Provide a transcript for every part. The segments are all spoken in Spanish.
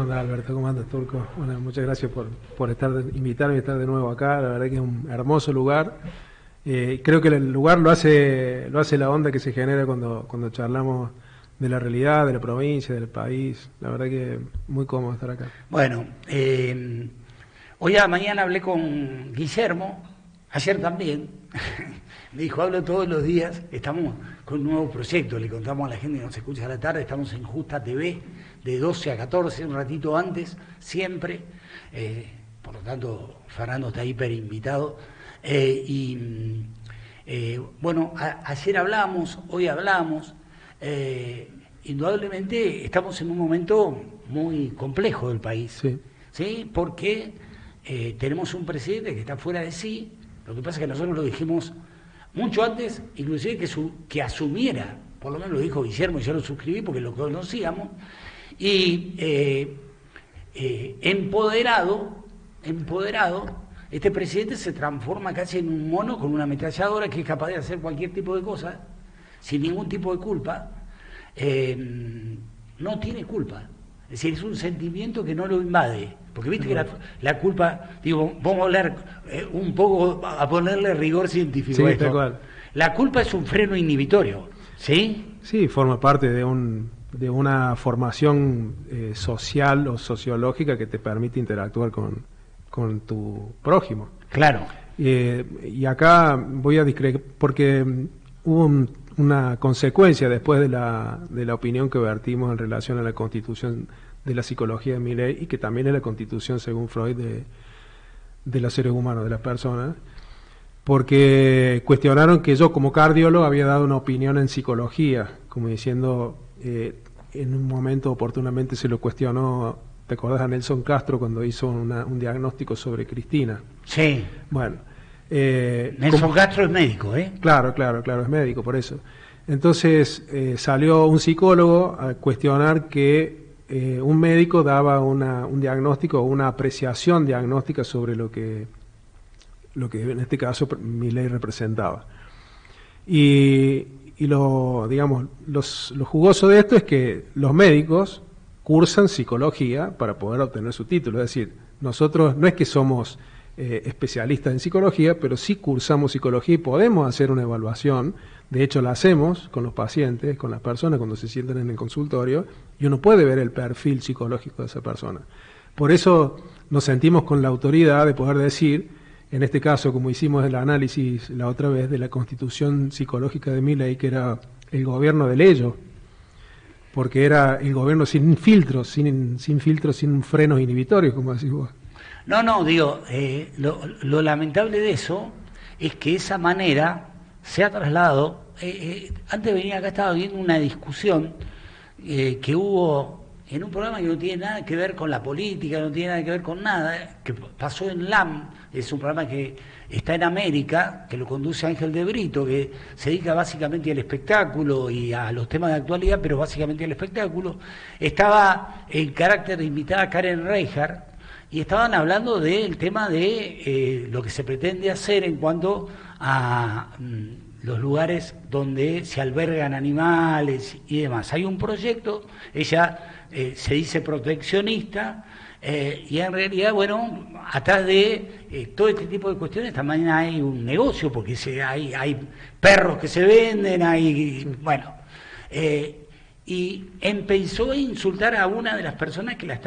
Hola Alberto, ¿cómo andas, Turco? Bueno, muchas gracias por invitarme a estar de nuevo acá. La verdad que es un hermoso lugar. Creo que el lugar lo hace la onda que se genera cuando charlamos de la realidad, de la provincia, del país. La verdad que muy cómodo estar acá. Bueno, hoy a la mañana hablé con Guillermo, ayer también. Me dijo, hablo todos los días, estamos con un nuevo proyecto, le contamos a la gente que nos escucha a la tarde, estamos en Justa TV, de 12 a 14, un ratito antes, siempre. Por lo tanto, Fernando está hiper invitado. Bueno, ayer hablamos, hoy hablamos. Indudablemente estamos en un momento muy complejo del país, Sí. ¿sí? Porque tenemos un presidente que está fuera de sí. Lo que pasa es que nosotros lo dijimos mucho antes, inclusive que asumiera, por lo menos lo dijo Guillermo y yo lo suscribí porque lo conocíamos, y empoderado, este presidente se transforma casi en un mono con una ametralladora que es capaz de hacer cualquier tipo de cosa, sin ningún tipo de culpa. No tiene culpa. Es decir, es un sentimiento que no lo invade. Porque viste que la culpa, digo, vamos a hablar un poco, a ponerle rigor científico Sí, a esto. tal cual. La culpa es un freno inhibitorio, ¿sí? Sí, forma parte de una formación social o sociológica que te permite interactuar con tu prójimo. Claro. Y acá voy a discrepar, porque hubo una consecuencia después de la opinión que vertimos en relación a la constitución de la psicología de Milei, y que también es la constitución, según Freud, de los seres humanos, de las personas, porque cuestionaron que yo como cardiólogo había dado una opinión en psicología, como diciendo, en un momento oportunamente se lo cuestionó, ¿te acordás a Nelson Castro cuando hizo un diagnóstico sobre Cristina? Sí. Bueno. Nelson Castro es médico, ¿eh? Claro, es médico, por eso. Entonces salió un psicólogo a cuestionar que un médico daba un diagnóstico o una apreciación diagnóstica sobre lo que en este caso Milei representaba. Y lo jugoso de esto es que los médicos cursan psicología para poder obtener su título. Es decir, nosotros no es que somos especialistas en psicología, pero sí cursamos psicología y podemos hacer una evaluación. De hecho, la hacemos con los pacientes, con las personas cuando se sientan en el consultorio, y uno puede ver el perfil psicológico de esa persona. Por eso nos sentimos con la autoridad de poder decir, en este caso, como hicimos el análisis la otra vez de la constitución psicológica de Milei, que era el gobierno del ello, porque era el gobierno sin filtros, sin frenos inhibitorios, como decís vos. No, digo, lo lamentable de eso es que esa manera se ha trasladado. Antes venía acá, estaba viendo una discusión que hubo en un programa que no tiene nada que ver con la política, no tiene nada que ver con nada, que pasó en LAM, es un programa que está en América, que lo conduce Ángel de Brito, que se dedica básicamente al espectáculo y a los temas de actualidad, pero básicamente al espectáculo. Estaba en carácter de invitada Karen Reijard, y estaban hablando del tema de lo que se pretende hacer en cuanto a los lugares donde se albergan animales y demás. Hay un proyecto, ella se dice proteccionista, y en realidad, bueno, atrás de todo este tipo de cuestiones también hay un negocio, porque hay perros que se venden, bueno, y empezó a insultar a una de las personas que la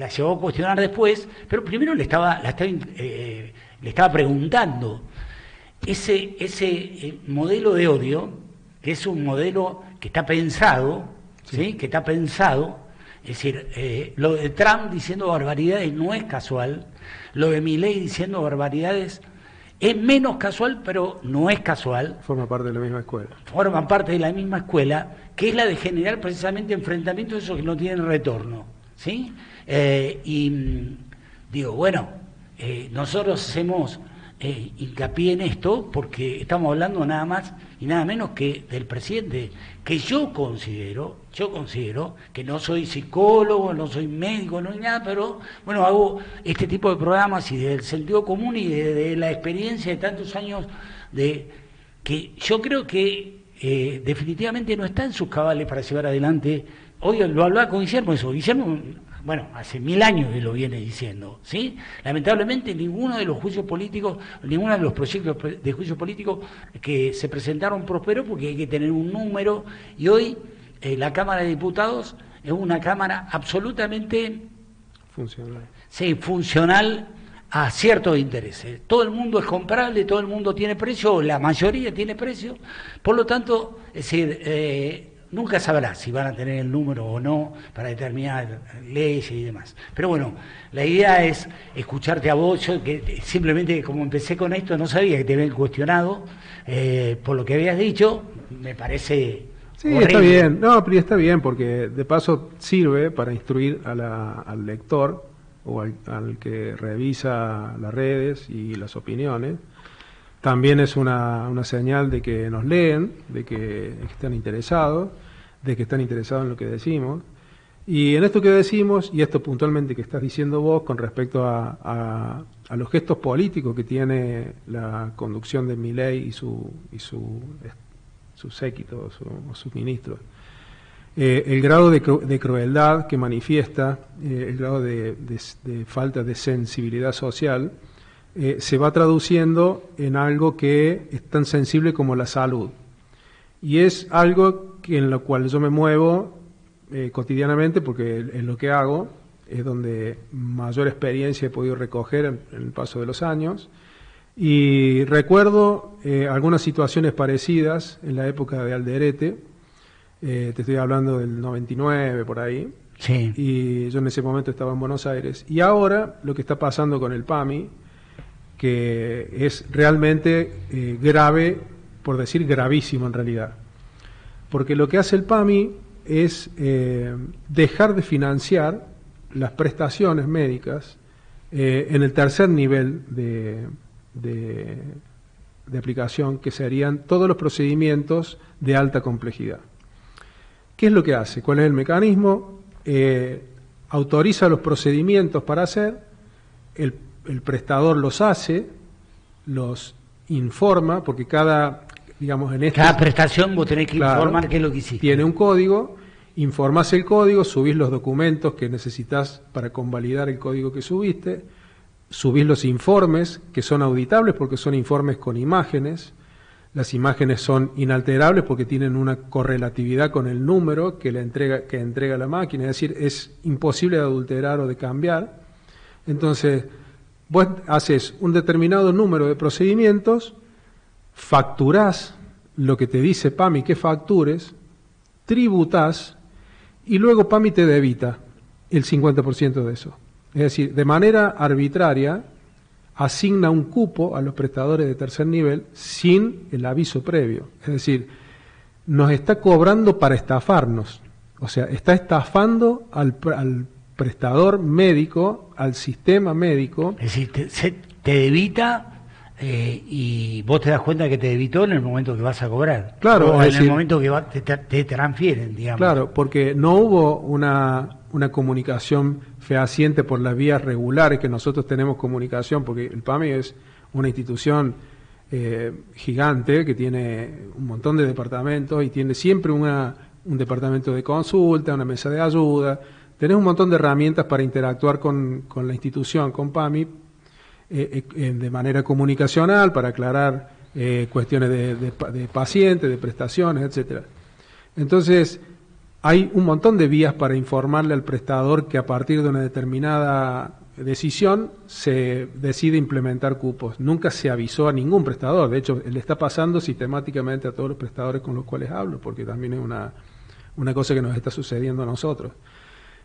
llevó a cuestionar después, pero primero le estaba preguntando. Ese modelo de odio, que es un modelo que está pensado, ¿sí? Que está pensado, es decir, lo de Trump diciendo barbaridades no es casual, lo de Milei diciendo barbaridades es menos casual, pero no es casual. Forma parte de la misma escuela. Forman parte de la misma escuela, que es la de generar precisamente enfrentamientos esos que no tienen retorno, ¿sí? Digo, bueno, nosotros hacemos hincapié en esto porque estamos hablando nada más y nada menos que del presidente, que yo considero que no soy psicólogo, no soy médico, no hay nada, pero bueno, hago este tipo de programas y del sentido común y de la experiencia de tantos años que yo creo que definitivamente no está en sus cabales para llevar adelante hoy lo hablaba con Guillermo eso. Guillermo, bueno, hace 1000 años que lo viene diciendo, ¿sí? Lamentablemente ninguno de los juicios políticos, ninguno de los proyectos de juicio político que se presentaron prosperó porque hay que tener un número, y hoy la Cámara de Diputados es una Cámara absolutamente funcional. Sí, funcional a ciertos intereses. Todo el mundo es comprable, todo el mundo tiene precio, la mayoría tiene precio, por lo tanto, es decir, nunca sabrás si van a tener el número o no para determinar leyes y demás. Pero bueno, la idea es escucharte a vos. Yo que simplemente como empecé con esto no sabía que te habían cuestionado por lo que habías dicho, me parece Sí, horrible. está bien, no, pero está bien porque de paso sirve para instruir al lector o al que revisa las redes y las opiniones. También es una señal de que nos leen, de que están interesados, de que están interesados en lo que decimos. Y en esto que decimos, y esto puntualmente que estás diciendo vos con respecto a los gestos políticos que tiene la conducción de Milei y su séquito, sus ministros, el grado de crueldad que manifiesta, el grado de falta de sensibilidad social, se va traduciendo en algo que es tan sensible como la salud. Y es algo en lo cual yo me muevo cotidianamente, porque es lo que hago, es donde mayor experiencia he podido recoger en el paso de los años. Y recuerdo algunas situaciones parecidas en la época de Alderete, te estoy hablando del 99 por ahí, Sí. y yo en ese momento estaba en Buenos Aires. Y ahora lo que está pasando con el PAMI, que es realmente grave, por decir gravísimo en realidad. Porque lo que hace el PAMI es dejar de financiar las prestaciones médicas en el tercer nivel de aplicación, que serían todos los procedimientos de alta complejidad. ¿Qué es lo que hace? ¿Cuál es el mecanismo? Autoriza los procedimientos para hacer, el prestador los hace, los informa, porque cada prestación vos tenés que informar qué es lo que hiciste. Tiene un código, informás el código, subís los documentos que necesitas para convalidar el código que subiste, subís los informes que son auditables porque son informes con imágenes. Las imágenes son inalterables porque tienen una correlatividad con el número que entrega la máquina, es decir, es imposible de adulterar o de cambiar. Entonces, vos haces un determinado número de procedimientos, facturás lo que te dice PAMI que factures, tributás y luego PAMI te debita el 50% de eso. Es decir, de manera arbitraria asigna un cupo a los prestadores de tercer nivel sin el aviso previo. Es decir, nos está cobrando para estafarnos. O sea, está estafando al prestador médico, al sistema médico. Es decir, te debita y vos te das cuenta que te debitó en el momento que vas a cobrar. Claro, o en el momento que te transfieren, digamos. Claro, porque no hubo una comunicación fehaciente por las vías regulares que nosotros tenemos comunicación, porque el PAMI es una institución gigante que tiene un montón de departamentos y tiene siempre un departamento de consulta, una mesa de ayuda. Tenés un montón de herramientas para interactuar con la institución, con PAMI, de manera comunicacional, para aclarar cuestiones de pacientes, de prestaciones, etcétera. Entonces, hay un montón de vías para informarle al prestador que a partir de una determinada decisión se decide implementar cupos. Nunca se avisó a ningún prestador, de hecho, le está pasando sistemáticamente a todos los prestadores con los cuales hablo, porque también es una cosa que nos está sucediendo a nosotros.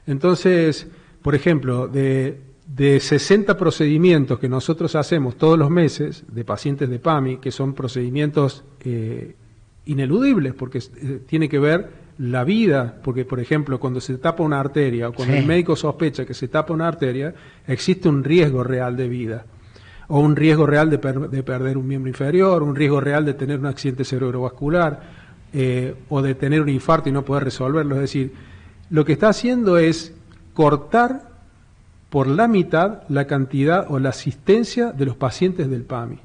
Entonces, por ejemplo, de 60 procedimientos que nosotros hacemos todos los meses de pacientes de PAMI, que son procedimientos ineludibles, porque tiene que ver la vida, porque por ejemplo cuando se tapa una arteria o cuando el médico sospecha que se tapa una arteria, existe un riesgo real de vida, o un riesgo real de perder un miembro inferior, un riesgo real de tener un accidente cerebrovascular, o de tener un infarto y no poder resolverlo. Es decir, lo que está haciendo es cortar por la mitad la cantidad o la asistencia de los pacientes del PAMI.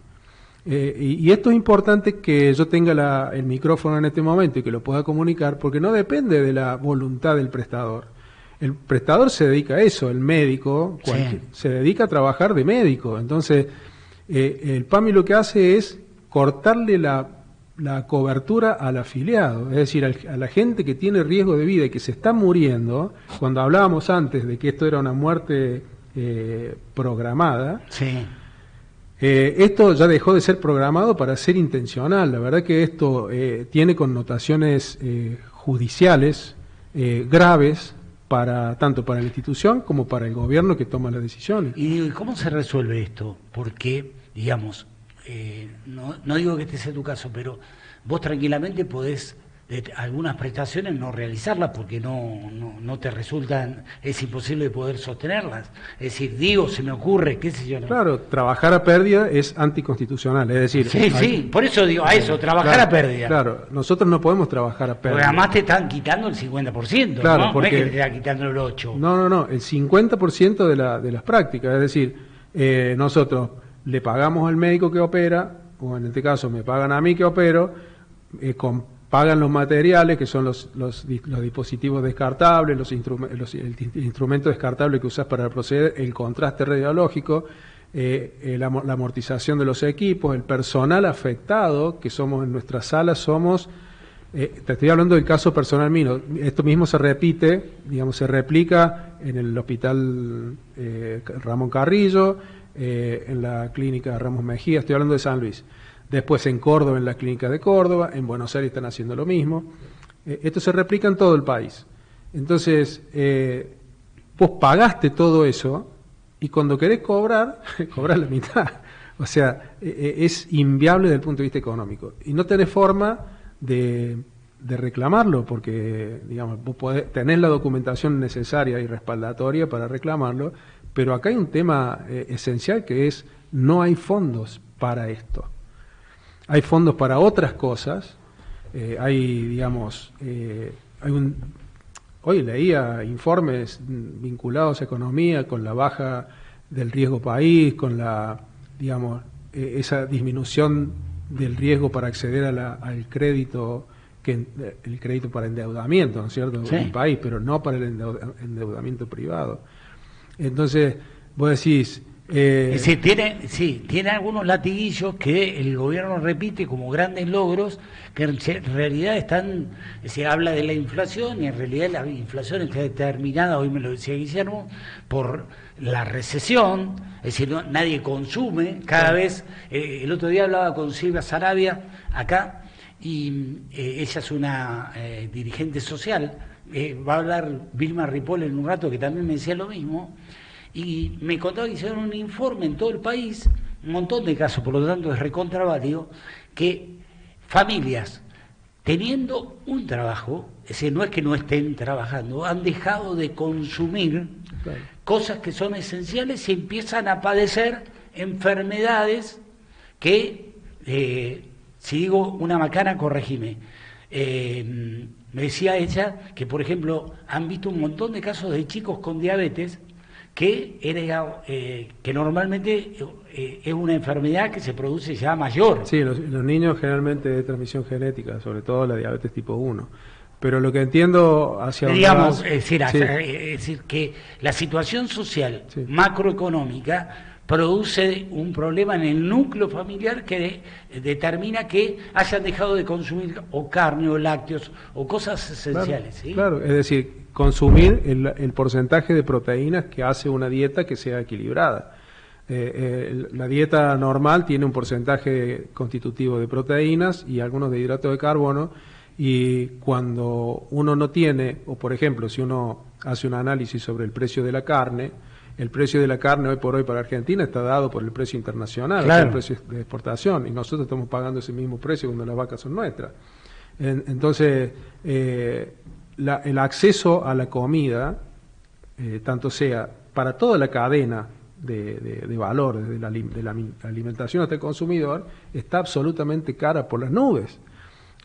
Y esto es importante que yo tenga el micrófono en este momento y que lo pueda comunicar, porque no depende de la voluntad del prestador. El prestador se dedica a eso, el médico se dedica a trabajar de médico. Entonces, el PAMI lo que hace es cortarle la cobertura al afiliado, es decir, a la gente que tiene riesgo de vida y que se está muriendo. Cuando hablábamos antes de que esto era una muerte programada, esto ya dejó de ser programado para ser intencional. La verdad que esto tiene connotaciones judiciales graves, tanto para la institución como para el gobierno que toma las decisiones. ¿Y cómo se resuelve esto? Porque, digamos, no digo que este sea tu caso, pero vos tranquilamente podés algunas prestaciones no realizarlas porque no te resultan, es imposible de poder sostenerlas. Es decir, se me ocurre, qué sé yo. ¿No? Claro, trabajar a pérdida es anticonstitucional, es decir... Sí, por eso digo a eso, trabajar a pérdida. Claro, nosotros no podemos trabar a pérdida. Porque además te están quitando el 50%, claro, ¿no? Porque, no es que te están quitando el 8%. No, el 50% de las prácticas, es decir, nosotros le pagamos al médico que opera, o en este caso me pagan a mí que opero, pagan los materiales, que son los dispositivos descartables, el instrumento descartable que usas para proceder, el contraste radiológico, la amortización de los equipos, el personal afectado, que somos en nuestra sala, te estoy hablando del caso personal mío, esto mismo se repite, se replica en el hospital Ramón Carrillo, en la clínica Ramos Mejía, estoy hablando de San Luis. Después en Córdoba, en la clínica de Córdoba, en Buenos Aires están haciendo lo mismo. Esto se replica en todo el país. Entonces, vos pagaste todo eso y cuando querés cobrar, cobrás la mitad. O sea, es inviable desde el punto de vista económico. Y no tenés forma de reclamarlo porque, vos tenés la documentación necesaria y respaldatoria para reclamarlo, pero acá hay un tema esencial que es no hay fondos para esto. Hay fondos para otras cosas, hoy leía informes vinculados a economía, con la baja del riesgo país, con esa disminución del riesgo para acceder al crédito, el crédito para endeudamiento, ¿no es cierto?, del país, pero no para el endeudamiento privado. Entonces, vos decís... Es decir, tiene algunos latiguillos que el gobierno repite como grandes logros, que en realidad habla de la inflación y en realidad la inflación está determinada, hoy me lo decía Guillermo, por la recesión, es decir, nadie consume, cada vez, el otro día hablaba con Silvia Sarabia acá, y ella es una dirigente social, va a hablar Vilma Ripoll en un rato que también me decía lo mismo, y me contaba que hicieron un informe en todo el país, un montón de casos, por lo tanto es recontraválido, que familias teniendo un trabajo, es decir, no es que no estén trabajando, han dejado de consumir cosas que son esenciales y empiezan a padecer enfermedades que, si digo una macana, corregime. Me decía ella que, por ejemplo, han visto un montón de casos de chicos con diabetes que normalmente es una enfermedad que se produce ya mayor. Sí, los niños generalmente de transmisión genética, sobre todo la diabetes tipo 1. Pero lo que entiendo es decir, que la situación social macroeconómica produce un problema en el núcleo familiar que determina que hayan dejado de consumir o carne o lácteos o cosas esenciales. Claro, es decir, consumir el porcentaje de proteínas que hace una dieta que sea equilibrada. La dieta normal tiene un porcentaje constitutivo de proteínas y algunos de hidratos de carbono, y cuando uno no tiene, o por ejemplo, si uno hace un análisis sobre el precio de la carne, el precio de la carne hoy por hoy para Argentina está dado por el precio internacional, claro, el precio de exportación, y nosotros estamos pagando ese mismo precio cuando las vacas son nuestras. Entonces, el acceso a la comida, tanto sea para toda la cadena de valor, desde la alimentación hasta el consumidor, está absolutamente cara por las nubes.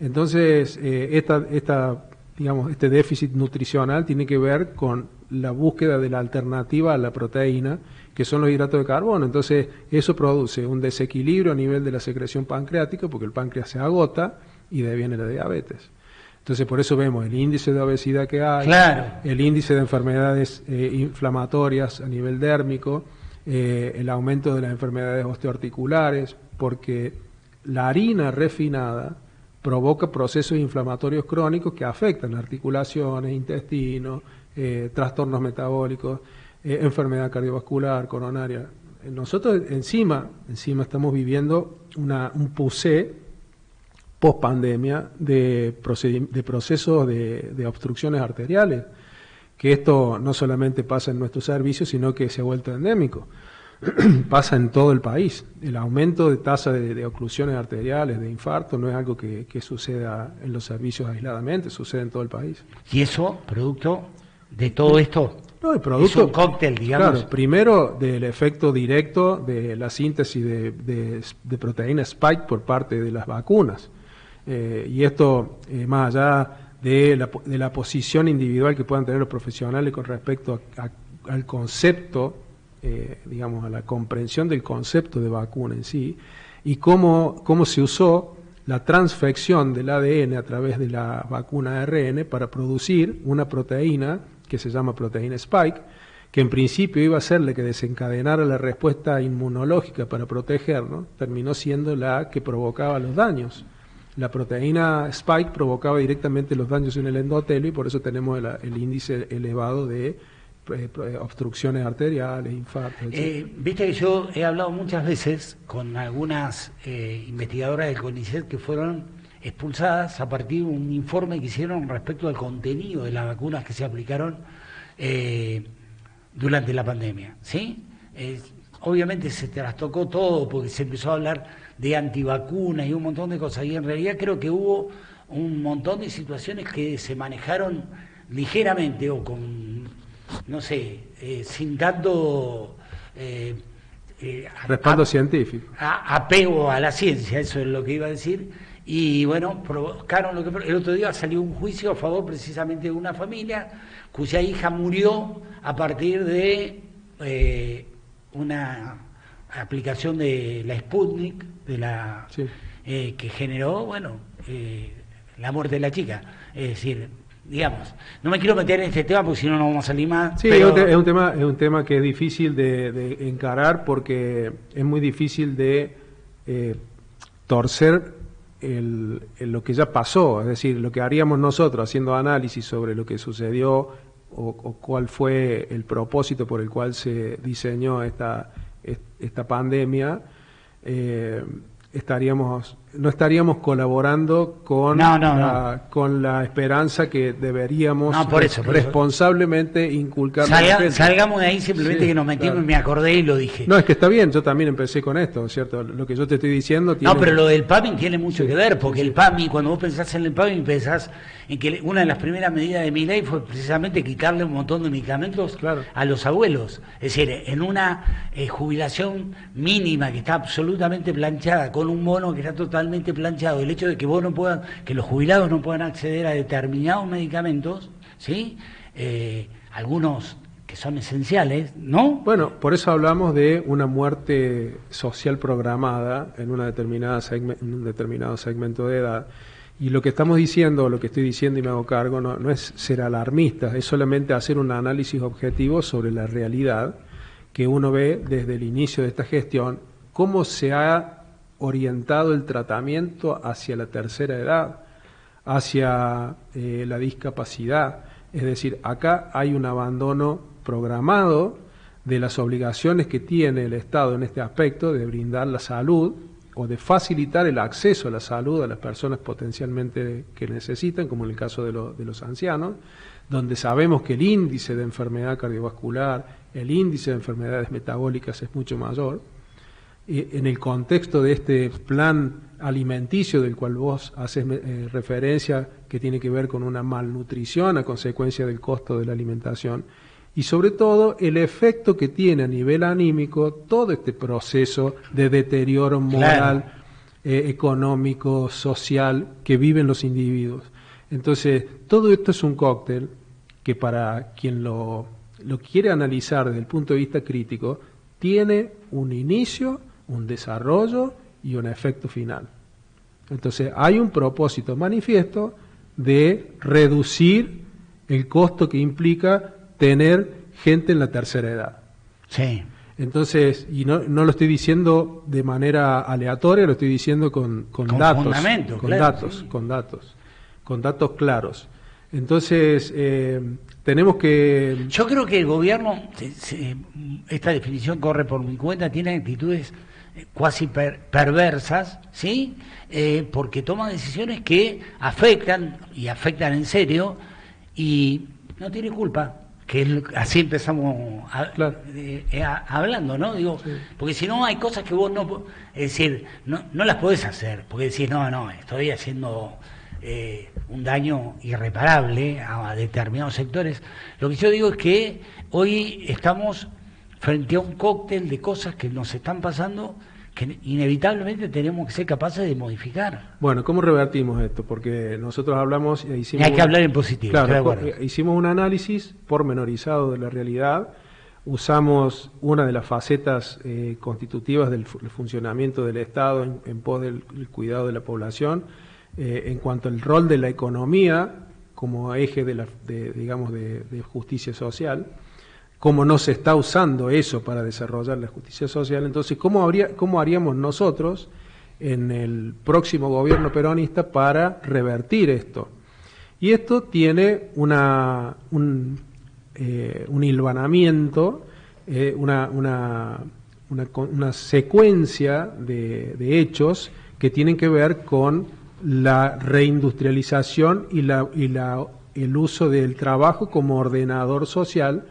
Entonces, este déficit nutricional tiene que ver con la búsqueda de la alternativa a la proteína, que son los hidratos de carbono. Entonces, eso produce un desequilibrio a nivel de la secreción pancreática, porque el páncreas se agota y de ahí viene la diabetes. Entonces, por eso vemos el índice de obesidad que hay, claro, el índice de enfermedades inflamatorias a nivel dérmico, el aumento de las enfermedades osteoarticulares, porque la harina refinada provoca procesos inflamatorios crónicos que afectan articulaciones, intestinos, trastornos metabólicos, enfermedad cardiovascular, coronaria. Nosotros encima estamos viviendo un PUCE post pandemia de procesos de obstrucciones arteriales, que esto no solamente pasa en nuestro servicio, sino que se ha vuelto endémico. Pasa en todo el país. El aumento de tasa de oclusiones arteriales, de infarto, no es algo que suceda en los servicios aisladamente, sucede en todo el país. ¿Y eso, producto de todo esto? No, el producto, es un cóctel, digamos. Claro, primero del efecto directo de la síntesis de proteína spike por parte de las vacunas. Y esto, más allá de la posición individual que puedan tener los profesionales con respecto al concepto, digamos, a la comprensión del concepto de vacuna en sí, y cómo se usó la transfección del ADN a través de la vacuna ARN para producir una proteína que se llama proteína spike, que en principio iba a ser la que desencadenara la respuesta inmunológica para protegernos, terminó siendo la que provocaba los daños. La proteína spike provocaba directamente los daños en el endotelio y por eso tenemos el índice elevado de obstrucciones arteriales, infartos, etc. Viste que yo he hablado muchas veces con algunas investigadoras del CONICET que fueron expulsadas a partir de un informe que hicieron respecto al contenido de las vacunas que se aplicaron durante la pandemia, ¿sí? Obviamente se trastocó todo porque se empezó a hablar de antivacunas y un montón de cosas, y en realidad creo que hubo un montón de situaciones que se manejaron ligeramente o con, no sé, sin tanto respaldo científico, apego a la ciencia, eso es lo que iba a decir, y bueno, provocaron lo que el otro día salió un juicio a favor precisamente de una familia cuya hija murió a partir de una aplicación de la Sputnik, de la sí. Que generó, bueno, la muerte de la chica. Es decir, digamos, no me quiero meter en este tema porque si no, no vamos a salir más. Sí, pero... es un tema que es difícil de encarar porque es muy difícil de torcer lo que ya pasó, es decir, lo que haríamos nosotros haciendo análisis sobre lo que sucedió o cuál fue el propósito por el cual se diseñó esta pandemia, no estaríamos colaborando con la esperanza que deberíamos responsablemente inculcar. Salgamos de ahí simplemente, sí, que nos metimos, claro. Y me acordé y lo dije. No, es que está bien, yo también empecé con esto, ¿cierto? Lo que yo te estoy diciendo tiene... No, pero lo del PAMI tiene mucho que ver, porque el PAMI, cuando vos pensás en el PAMI, pensás en que una de las primeras medidas de mi ley fue precisamente quitarle un montón de medicamentos, claro, a los abuelos. Es decir, en una jubilación mínima que está absolutamente planchada, con un bono que está totalmente planchado, el hecho de que que los jubilados no puedan acceder a determinados medicamentos, ¿sí? Algunos que son esenciales, ¿no? Bueno, por eso hablamos de una muerte social programada en un determinado segmento de edad. Y lo que estamos diciendo, lo que estoy diciendo y me hago cargo, no es ser alarmista, es solamente hacer un análisis objetivo sobre la realidad que uno ve desde el inicio de esta gestión, cómo se ha orientado el tratamiento hacia la tercera edad, hacia la discapacidad. Es decir, acá hay un abandono programado de las obligaciones que tiene el Estado en este aspecto de brindar la salud o de facilitar el acceso a la salud a las personas potencialmente que necesitan, como en el caso de los ancianos, donde sabemos que el índice de enfermedad cardiovascular, el índice de enfermedades metabólicas es mucho mayor. En el contexto de este plan alimenticio del cual vos haces referencia, que tiene que ver con una malnutrición a consecuencia del costo de la alimentación, y sobre todo el efecto que tiene a nivel anímico todo este proceso de deterioro moral, claro, económico, social, que viven los individuos. Entonces, todo esto es un cóctel que para quien lo quiere analizar desde el punto de vista crítico, tiene un inicio, un desarrollo y un efecto final. Entonces, hay un propósito manifiesto de reducir el costo que implica tener gente en la tercera edad. Sí. Entonces, y no lo estoy diciendo de manera aleatoria, lo estoy diciendo con datos, fundamento, con claro, datos, sí. con datos claros. Entonces, tenemos que... Yo creo que el gobierno, esta definición corre por mi cuenta, tiene actitudes cuasi perversas, ¿sí? Porque toma decisiones que afectan, y afectan en serio, y no tiene culpa, que así empezamos Claro. hablando, ¿no? Digo, Sí. porque si no hay cosas que vos no, es decir, no las podés hacer, porque decís, no, estoy haciendo un daño irreparable a determinados sectores. Lo que yo digo es que hoy estamos frente a un cóctel de cosas que nos están pasando que inevitablemente tenemos que ser capaces de modificar. Bueno, ¿cómo revertimos esto? Porque nosotros hablamos e Y hicimos... hay que hablar en positivo. Claro, estoy de acuerdo. hicimos un análisis pormenorizado de la realidad, usamos una de las facetas constitutivas del funcionamiento del Estado en pos del cuidado de la población, en cuanto al rol de la economía como eje de justicia social, cómo no se está usando eso para desarrollar la justicia social. Entonces, ¿cómo haríamos nosotros en el próximo gobierno peronista para revertir esto? Y esto tiene un hilvanamiento, una secuencia de hechos que tienen que ver con la reindustrialización y el uso del trabajo como ordenador social,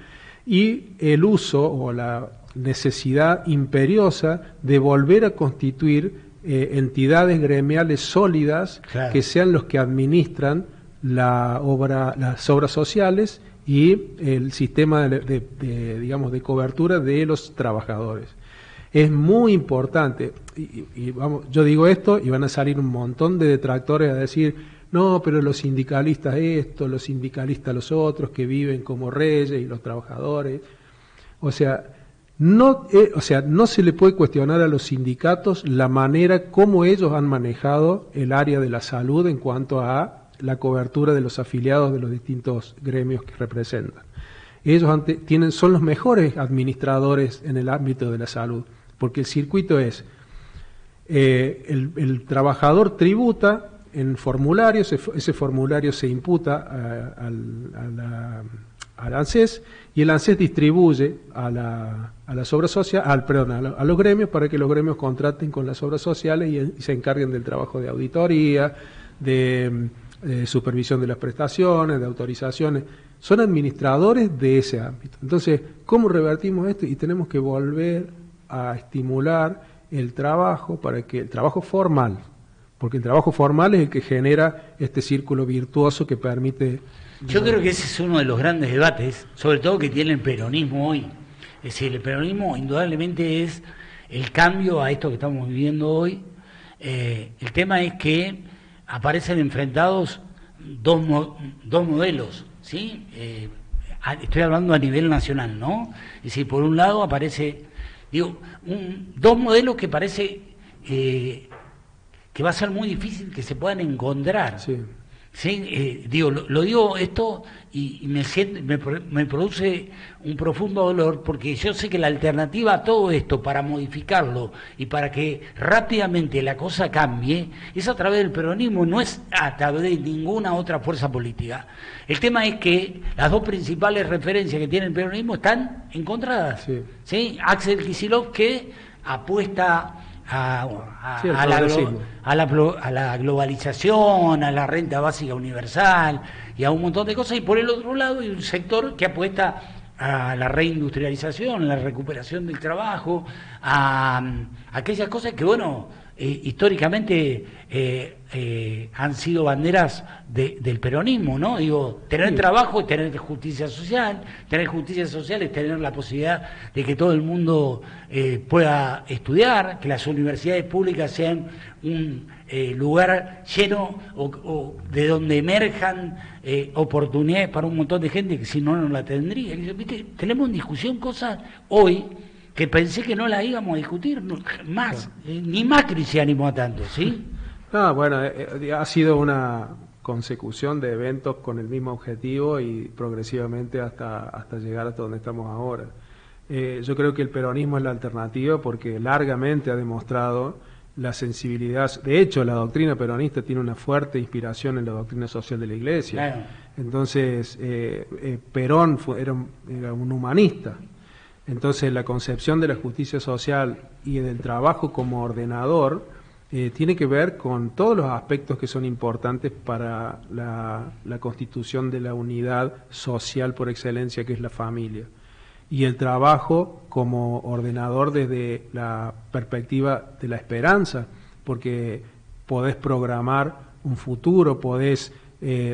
y el uso o la necesidad imperiosa de volver a constituir entidades gremiales sólidas, Claro. que sean los que administran las obras sociales y el sistema de cobertura de los trabajadores. Es muy importante, y vamos, yo digo esto y van a salir un montón de detractores a decir: no, pero los sindicalistas esto, los sindicalistas los otros, que viven como reyes, y los trabajadores. O sea, no se le puede cuestionar a los sindicatos la manera como ellos han manejado el área de la salud en cuanto a la cobertura de los afiliados de los distintos gremios que representan. Ellos son los mejores administradores en el ámbito de la salud, porque el circuito es, el trabajador tributa en formularios, ese formulario se imputa al ANSES, y el ANSES distribuye a las obras sociales, a los gremios, para que los gremios contraten con las obras sociales y se encarguen del trabajo de auditoría, de supervisión de las prestaciones, de autorizaciones. Son administradores de ese ámbito. Entonces, ¿cómo revertimos esto? Y tenemos que volver a estimular el trabajo, para que el trabajo formal, porque el trabajo formal es el que genera este círculo virtuoso que permite... Yo creo que ese es uno de los grandes debates, sobre todo que tiene el peronismo hoy. Es decir, el peronismo indudablemente es el cambio a esto que estamos viviendo hoy. El tema es que aparecen enfrentados dos modelos, ¿sí? Estoy hablando a nivel nacional, ¿no? Es decir, por un lado aparece, dos modelos que parece que va a ser muy difícil que se puedan encontrar. Sí. ¿Sí? Lo digo esto y me produce un profundo dolor, porque yo sé que la alternativa a todo esto, para modificarlo y para que rápidamente la cosa cambie, es a través del peronismo, no es a través de ninguna otra fuerza política. El tema es que las dos principales referencias que tiene el peronismo están encontradas. Sí. ¿Sí? Axel Kicillof, que apuesta a la globalización, a la renta básica universal y a un montón de cosas, y por el otro lado hay un sector que apuesta a la reindustrialización, a la recuperación del trabajo, a aquellas cosas que, bueno, históricamente han sido banderas del peronismo, ¿no? Digo, tener trabajo es tener justicia social es tener la posibilidad de que todo el mundo pueda estudiar, que las universidades públicas sean un lugar lleno o de donde emerjan oportunidades para un montón de gente que si no, no la tendría. ¿Viste? Tenemos en discusión cosas hoy que pensé que no la íbamos a discutir más, ni Macri se animó a tanto, ¿sí? Bueno, ha sido una consecución de eventos con el mismo objetivo y progresivamente hasta llegar hasta donde estamos ahora. Yo creo que el peronismo es la alternativa porque largamente ha demostrado la sensibilidad. De hecho, la doctrina peronista tiene una fuerte inspiración en la doctrina social de la Iglesia. Claro. Entonces, Perón era un humanista. Entonces, la concepción de la justicia social y del trabajo como ordenador tiene que ver con todos los aspectos que son importantes para la constitución de la unidad social por excelencia, que es la familia. Y el trabajo como ordenador desde la perspectiva de la esperanza, porque podés programar un futuro, podés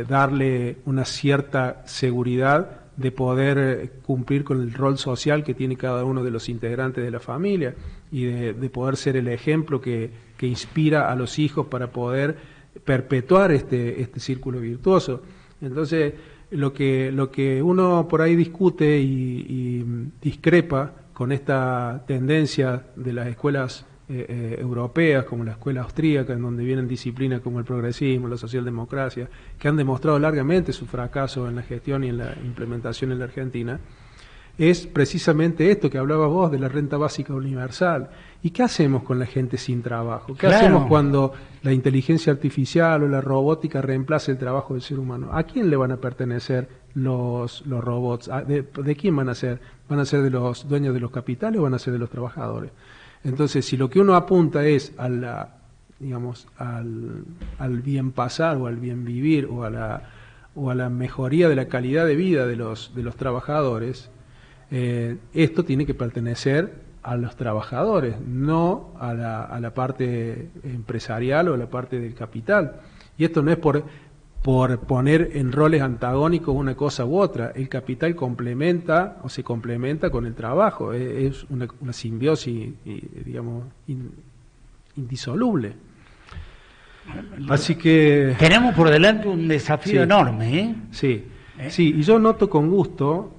darle una cierta seguridad de poder cumplir con el rol social que tiene cada uno de los integrantes de la familia y de poder ser el ejemplo que inspira a los hijos para poder perpetuar este círculo virtuoso. Entonces, lo que uno por ahí discute y discrepa con esta tendencia de las escuelas europeas, como la escuela austríaca, en donde vienen disciplinas como el progresismo, la socialdemocracia, que han demostrado largamente su fracaso en la gestión y en la implementación en la Argentina, es precisamente esto que hablabas vos de la renta básica universal. ¿Y qué hacemos con la gente sin trabajo? ¿Qué hacemos cuando la inteligencia artificial o la robótica reemplace el trabajo del ser humano? ¿A quién le van a pertenecer los robots? ¿De quién van a ser? ¿Van a ser de los dueños de los capitales o van a ser de los trabajadores? Entonces, si lo que uno apunta es al bien pasar o al bien vivir o a la mejoría de la calidad de vida de los trabajadores, esto tiene que pertenecer a los trabajadores, no a la parte empresarial o a la parte del capital. Y esto no es por poner en roles antagónicos una cosa u otra. El capital complementa o se complementa con el trabajo. Es una simbiosis, digamos, indisoluble. Así que tenemos por delante un desafío enorme, ¿eh? Sí, sí, y yo noto con gusto,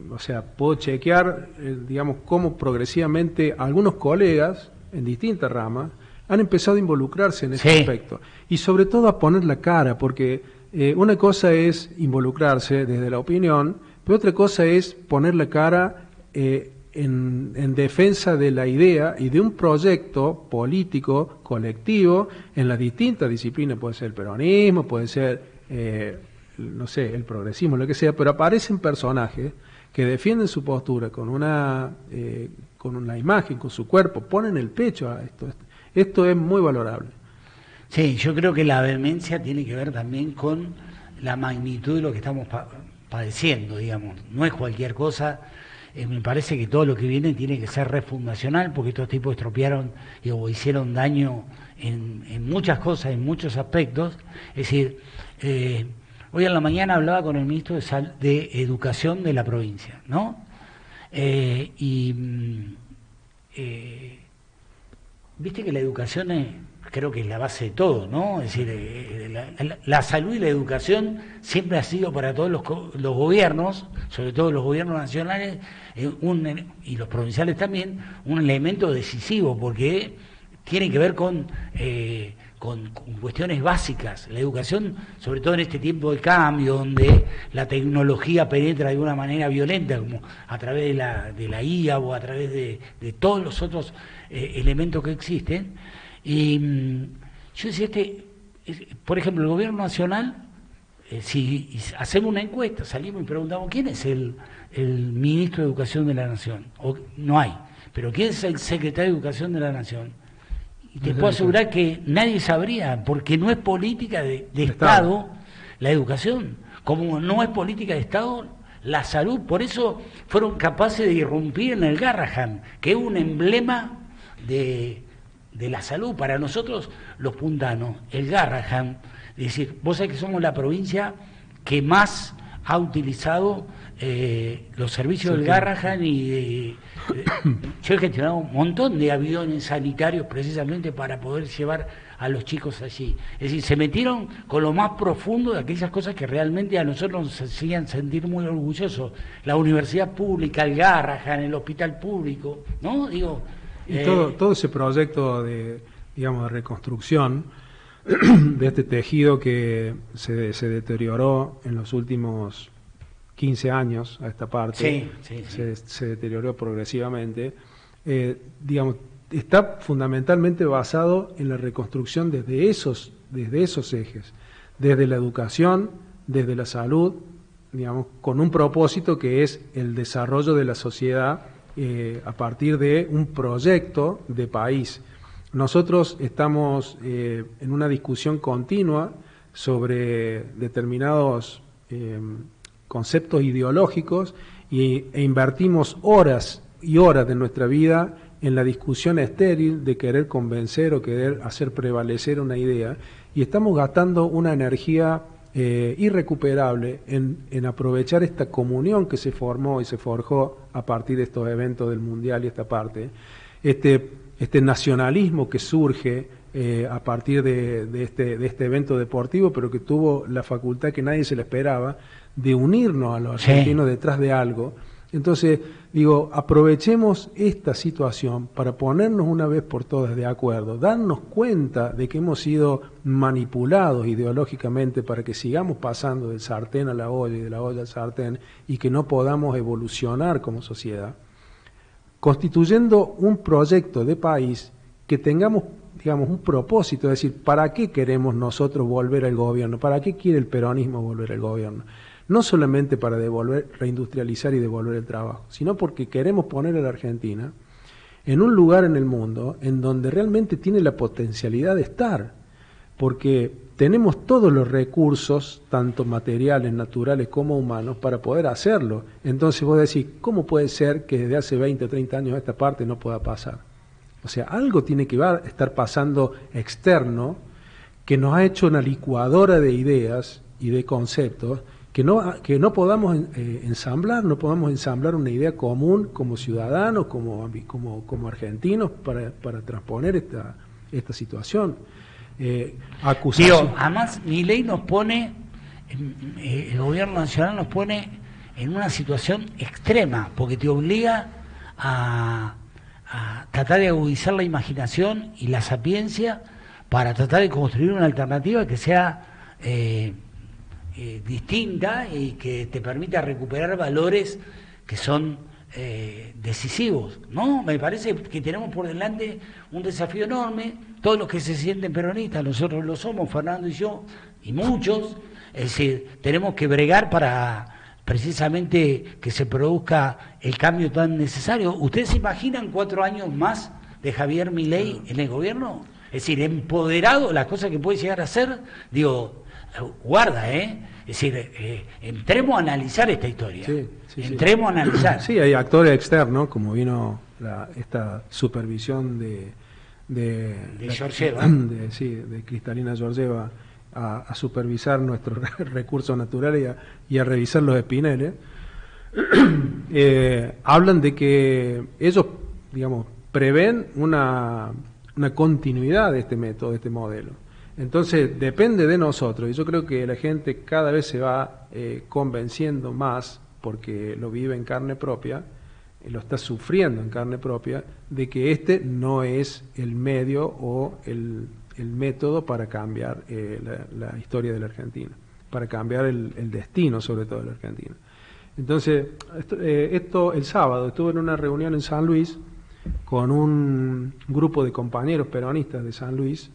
o sea, puedo chequear, digamos, cómo progresivamente algunos colegas en distintas ramas han empezado a involucrarse en ese aspecto. Y sobre todo a poner la cara, porque una cosa es involucrarse desde la opinión, pero otra cosa es poner la cara en defensa de la idea y de un proyecto político colectivo en las distintas disciplinas. Puede ser el peronismo, puede ser, no sé, el progresismo, lo que sea, pero aparecen personajes que defienden su postura con una imagen, con su cuerpo, ponen el pecho a esto. Esto es muy valorable. Sí, yo creo que la vehemencia tiene que ver también con la magnitud de lo que estamos padeciendo, digamos. No es cualquier cosa. Me parece que todo lo que viene tiene que ser refundacional, porque estos tipos estropearon o hicieron daño en muchas cosas, en muchos aspectos. Es decir, hoy en la mañana hablaba con el ministro de Educación de la provincia, ¿no? Viste que la educación creo que es la base de todo, ¿no? Es decir, la salud y la educación siempre ha sido para todos los gobiernos, sobre todo los gobiernos nacionales, y los provinciales también, un elemento decisivo, porque tiene que ver con cuestiones básicas. La educación, sobre todo en este tiempo de cambio, donde la tecnología penetra de una manera violenta, como a través de la IA o a través de todos los otros elementos que existen. Y yo decía, por ejemplo, el gobierno nacional, si hacemos una encuesta, salimos y preguntamos quién es el ministro de Educación de la Nación, no hay, pero quién es el secretario de Educación de la Nación, y te puedo asegurar que nadie sabría, porque no es política de Estado la educación, como no es política de Estado la salud. Por eso fueron capaces de irrumpir en el Garrahan, que es un emblema de de la salud. Para nosotros, los puntanos, el Garrahan, es decir, vos sabés que somos la provincia que más ha utilizado los servicios del Garrahan y yo he gestionado un montón de aviones sanitarios precisamente para poder llevar a los chicos allí. Es decir, se metieron con lo más profundo de aquellas cosas que realmente a nosotros nos hacían sentir muy orgullosos. La universidad pública, el Garrahan, el hospital público, ¿no? Digo, y todo ese proyecto de, digamos, de reconstrucción de este tejido que se deterioró en los últimos 15 años a esta parte, se deterioró progresivamente, digamos, está fundamentalmente basado en la reconstrucción desde esos ejes, desde la educación, desde la salud, digamos, con un propósito que es el desarrollo de la sociedad a partir de un proyecto de país. Nosotros estamos en una discusión continua sobre determinados conceptos ideológicos e invertimos horas y horas de nuestra vida en la discusión estéril de querer convencer o querer hacer prevalecer una idea, y estamos gastando una energía irrecuperable en aprovechar esta comunión que se formó y se forjó a partir de estos eventos del Mundial y esta parte, este nacionalismo que surge a partir de este evento deportivo, pero que tuvo la facultad que nadie se le esperaba, de unirnos a los argentinos detrás de algo. Entonces, digo, aprovechemos esta situación para ponernos una vez por todas de acuerdo, darnos cuenta de que hemos sido manipulados ideológicamente para que sigamos pasando del sartén a la olla y de la olla al sartén y que no podamos evolucionar como sociedad, constituyendo un proyecto de país que tengamos, digamos, un propósito, es decir, ¿para qué queremos nosotros volver al gobierno? ¿Para qué quiere el peronismo volver al gobierno? No solamente para reindustrializar y devolver el trabajo, sino porque queremos poner a la Argentina en un lugar en el mundo en donde realmente tiene la potencialidad de estar, porque tenemos todos los recursos, tanto materiales, naturales como humanos, para poder hacerlo. Entonces vos decís, ¿cómo puede ser que desde hace 20 o 30 años esta parte no pueda pasar? O sea, algo tiene que estar pasando externo que nos ha hecho una licuadora de ideas y de conceptos que no podamos ensamblar, no podamos ensamblar una idea común como ciudadanos, como argentinos para transponer esta situación. Acusación. Tío, además Milei nos pone, el gobierno nacional nos pone en una situación extrema, porque te obliga a tratar de agudizar la imaginación y la sapiencia para tratar de construir una alternativa que sea distinta y que te permita recuperar valores que son decisivos, ¿no? Me parece que tenemos por delante un desafío enorme, todos los que se sienten peronistas, nosotros lo somos, Fernando y yo, y muchos, es decir, tenemos que bregar para precisamente que se produzca el cambio tan necesario. ¿Ustedes se imaginan 4 años más de Javier Milei en el gobierno? Es decir, empoderado, las cosas que puede llegar a hacer, digo, guarda, Es decir, entremos a analizar esta historia. Entremos a analizar. Sí, hay actores externos, como vino esta supervisión de Georgieva. De Cristalina Georgieva a supervisar nuestros recursos naturales y a revisar los espineles. Hablan de que ellos, digamos, prevén una continuidad de este método, de este modelo. Entonces depende de nosotros, y yo creo que la gente cada vez se va convenciendo más, porque lo vive en carne propia, lo está sufriendo en carne propia, de que este no es el medio o el método para cambiar la historia de la Argentina, para cambiar el destino sobre todo de la Argentina. Entonces, esto el sábado estuve en una reunión en San Luis con un grupo de compañeros peronistas de San Luis.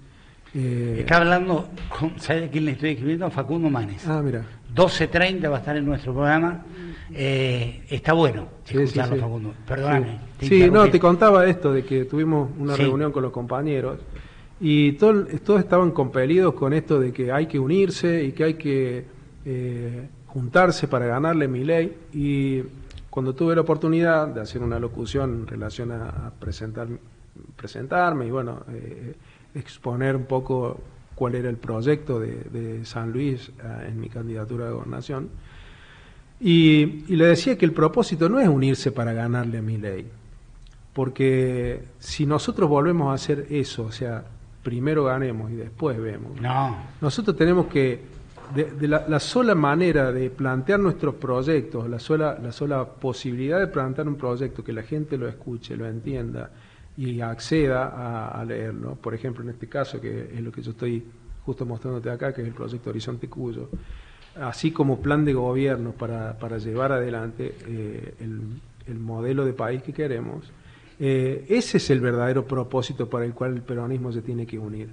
Está hablando, ¿sabes de quién le estoy escribiendo? Facundo Manes. Ah, mira. 12:30 va a estar en nuestro programa. Está bueno escucharlo, sí. Facundo. Perdóname. Sí, no, te contaba esto de que tuvimos una reunión con los compañeros y todos estaban compelidos con esto de que hay que unirse y que hay que juntarse para ganarle a Milei. Y cuando tuve la oportunidad de hacer una locución en relación a presentar presentarme y bueno, exponer un poco cuál era el proyecto de San Luis en mi candidatura a gobernación. Y le decía que el propósito no es unirse para ganarle a Milei, porque si nosotros volvemos a hacer eso, o sea, primero ganemos y después vemos. No. Nosotros tenemos que, la sola manera de plantear nuestros proyectos, la sola posibilidad de plantear un proyecto que la gente lo escuche, lo entienda y acceda a leerlo, por ejemplo en este caso, que es lo que yo estoy justo mostrándote acá, que es el proyecto Horizonte Cuyo, así como plan de gobierno para llevar adelante el modelo de país que queremos. Ese es el verdadero propósito para el cual el peronismo se tiene que unir,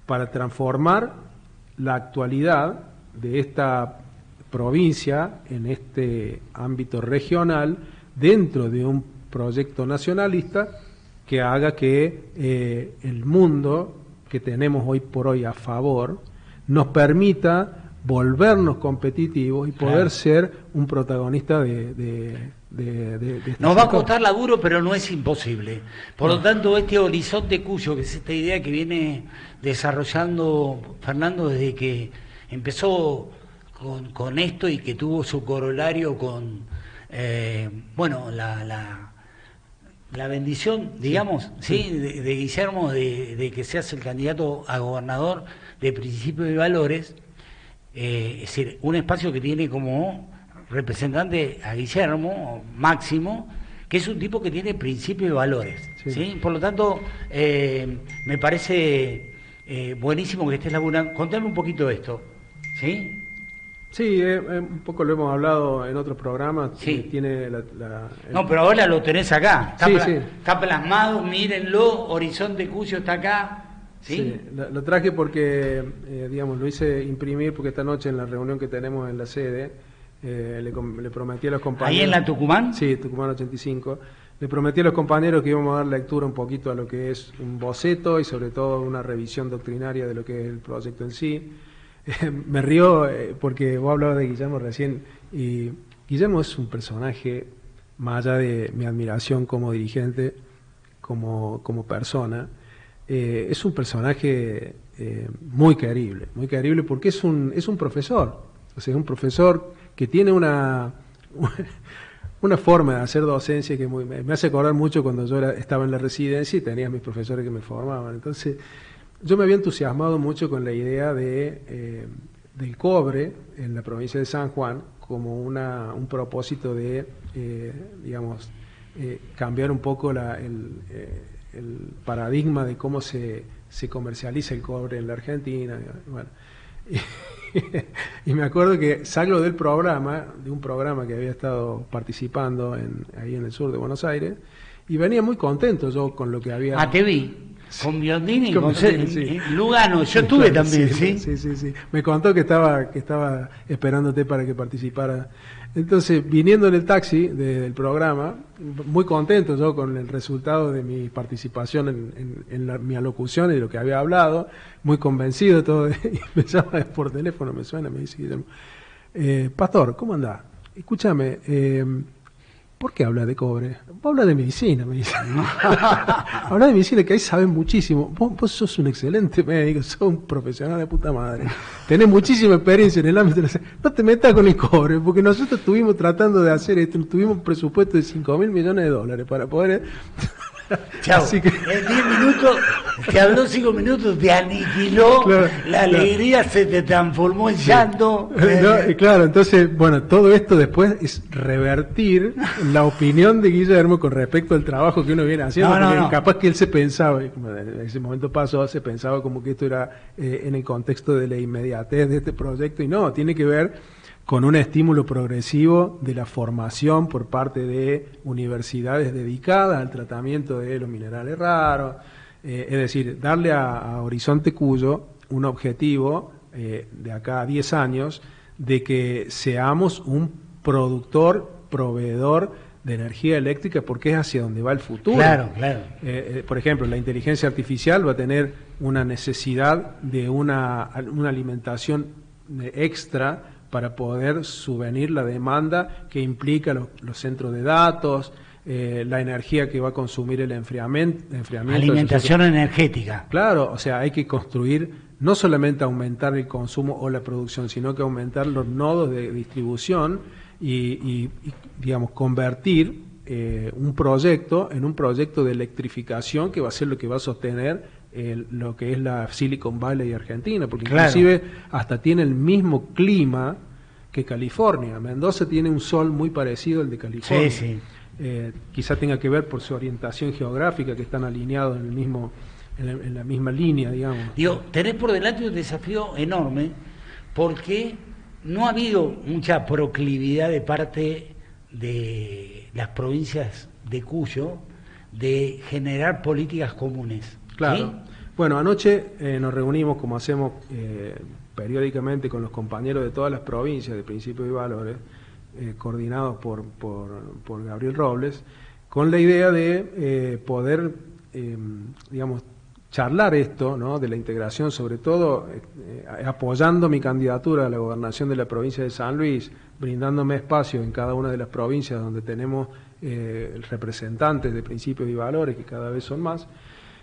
para transformar la actualidad de esta provincia en este ámbito regional dentro de un proyecto nacionalista que haga que el mundo que tenemos hoy por hoy a favor nos permita volvernos competitivos y poder ser un protagonista de nos va a costar laburo, pero no es imposible. Por lo tanto, este Horizonte Cuyo, que es esta idea que viene desarrollando Fernando desde que empezó con esto y que tuvo su corolario con bueno, la bendición, digamos, sí, de Guillermo, de que seas el candidato a gobernador de Principios y Valores, es decir, un espacio que tiene como representante a Guillermo Máximo, que es un tipo que tiene principios y valores, ¿sí? Por lo tanto, me parece buenísimo que estés laburando. Contame un poquito de esto, ¿sí? Sí, un poco lo hemos hablado en otros programas. Sí. Tiene No, pero ahora lo tenés acá. Está, sí. Está plasmado, mírenlo, Horizonte Cuyo está acá. Sí, sí, lo traje porque, digamos, lo hice imprimir porque esta noche en la reunión que tenemos en la sede, le prometí a los compañeros... ¿Ahí en la Tucumán? Sí, Tucumán 85. Le prometí a los compañeros que íbamos a dar lectura un poquito a lo que es un boceto y sobre todo una revisión doctrinaria de lo que es el proyecto en sí. Me río porque vos hablabas de Guillermo recién y Guillermo es un personaje, más allá de mi admiración como dirigente, como persona, es un personaje muy querible porque es un profesor, o sea, es un profesor que tiene una forma de hacer docencia que me hace acordar mucho cuando yo estaba en la residencia y tenía mis profesores que me formaban. Entonces, yo me había entusiasmado mucho con la idea del cobre en la provincia de San Juan como un propósito de, digamos, cambiar un poco el paradigma de cómo se comercializa el cobre en la Argentina. Bueno, y me acuerdo que salgo de un programa que había estado participando ahí en el sur de Buenos Aires, y venía muy contento yo con lo que había... Ah, te vi. Con Biondini y con sí. Lugano, yo estuve también, ¿sí? Sí. Me contó que estaba esperándote para que participara. Entonces, viniendo en el taxi del programa, muy contento yo con el resultado de mi participación en mi alocución y de lo que había hablado, muy convencido todo, y me llama por teléfono, me suena, me dice Guillermo, Pastor, ¿cómo andás? Escúchame, ¿por qué habla de cobre? Vos habla de medicina, me dice. Habla de medicina, que ahí saben muchísimo. Vos sos un excelente médico, sos un profesional de puta madre. Tenés muchísima experiencia en el ámbito de no te metas con el cobre, porque nosotros estuvimos tratando de hacer esto, tuvimos un presupuesto de $5.000 millones para poder... Chao. Así que... En 10 minutos, te habló 5 minutos, te aniquiló, claro, la alegría se te transformó en llanto. Claro, entonces, bueno, todo esto después es revertir la opinión de Guillermo con respecto al trabajo que uno viene haciendo, porque capaz que él se pensaba, en ese momento pasó, se pensaba como que esto era en el contexto de la inmediatez de este proyecto, y no, tiene que ver con un estímulo progresivo de la formación por parte de universidades dedicadas al tratamiento de los minerales raros, es decir, darle a Horizonte Cuyo un objetivo de acá a 10 años de que seamos un proveedor de energía eléctrica, porque es hacia donde va el futuro. Claro. Por ejemplo, la inteligencia artificial va a tener una necesidad de una alimentación extra para poder subvenir la demanda que implica los centros de datos, la energía que va a consumir el enfriamiento. Alimentación energética. Claro, o sea, hay que construir, no solamente aumentar el consumo o la producción, sino que aumentar los nodos de distribución y digamos, convertir un proyecto en un proyecto de electrificación que va a ser lo que va a sostener lo que es la Silicon Valley Argentina, porque inclusive hasta tiene el mismo clima que California. Mendoza tiene un sol muy parecido al de California. Sí, sí. Quizá tenga que ver por su orientación geográfica, que están alineados en el mismo, en la misma línea, digamos. Digo, tenés por delante un desafío enorme, porque no ha habido mucha proclividad de parte de las provincias de Cuyo de generar políticas comunes. Claro. ¿Sí? Bueno, anoche nos reunimos, como hacemos periódicamente, con los compañeros de todas las provincias de Principios y Valores, coordinados por Gabriel Robles, con la idea de poder, digamos, charlar esto, ¿no?, de la integración, sobre todo apoyando mi candidatura a la gobernación de la provincia de San Luis, brindándome espacio en cada una de las provincias donde tenemos representantes de Principios y Valores, que cada vez son más.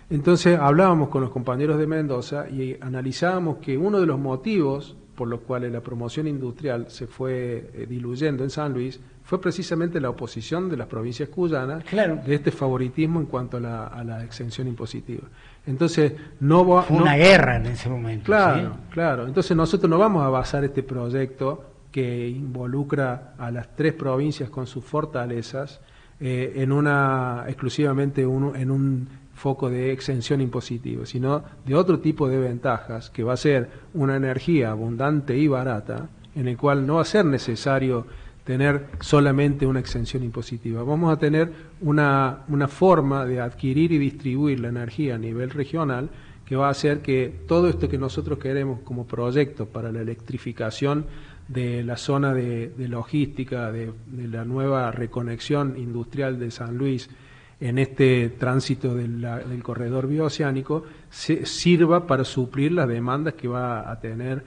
Entonces hablábamos con los compañeros de Mendoza y analizábamos que uno de los motivos por los cuales la promoción industrial se fue diluyendo en San Luis fue precisamente la oposición de las provincias cuyanas, claro, de este favoritismo en cuanto a la exención impositiva. Entonces fue una guerra en ese momento. Claro, ¿sí? Claro. Entonces nosotros no vamos a basar este proyecto que involucra a las 3 provincias con sus fortalezas exclusivamente en un foco de exención impositiva, sino de otro tipo de ventajas, que va a ser una energía abundante y barata, en el cual no va a ser necesario tener solamente una exención impositiva. Vamos a tener una forma de adquirir y distribuir la energía a nivel regional que va a hacer que todo esto que nosotros queremos como proyecto para la electrificación de la zona de logística, de la nueva reconexión industrial de San Luis, en este tránsito del corredor bioceánico, sirva para suplir las demandas que va a tener,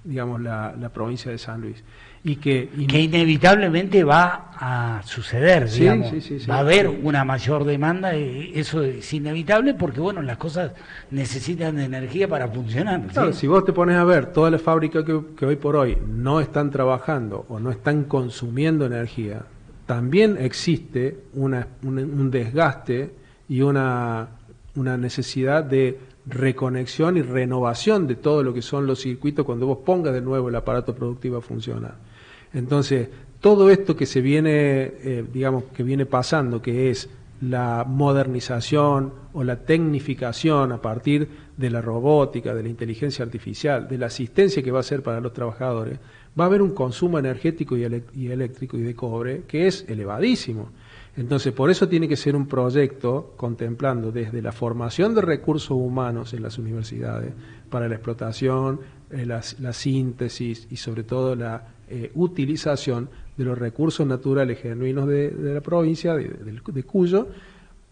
digamos, la provincia de San Luis. Y que inevitablemente va a suceder, sí, digamos. Sí, va a haber una mayor demanda, eso es inevitable, porque bueno, las cosas necesitan de energía para funcionar. Claro, ¿sí? Si vos te pones a ver todas las fábricas que hoy por hoy no están trabajando o no están consumiendo energía, también existe un desgaste y una necesidad de reconexión y renovación de todo lo que son los circuitos cuando vos pongas de nuevo el aparato productivo a funcionar. Entonces, todo esto que se viene, digamos, que viene pasando, que es la modernización o la tecnificación a partir de la robótica, de la inteligencia artificial, de la asistencia que va a ser para los trabajadores, va a haber un consumo energético y eléctrico y de cobre que es elevadísimo. Entonces, por eso tiene que ser un proyecto contemplando desde la formación de recursos humanos en las universidades para la explotación, la síntesis y sobre todo la utilización de los recursos naturales genuinos de la provincia, de Cuyo,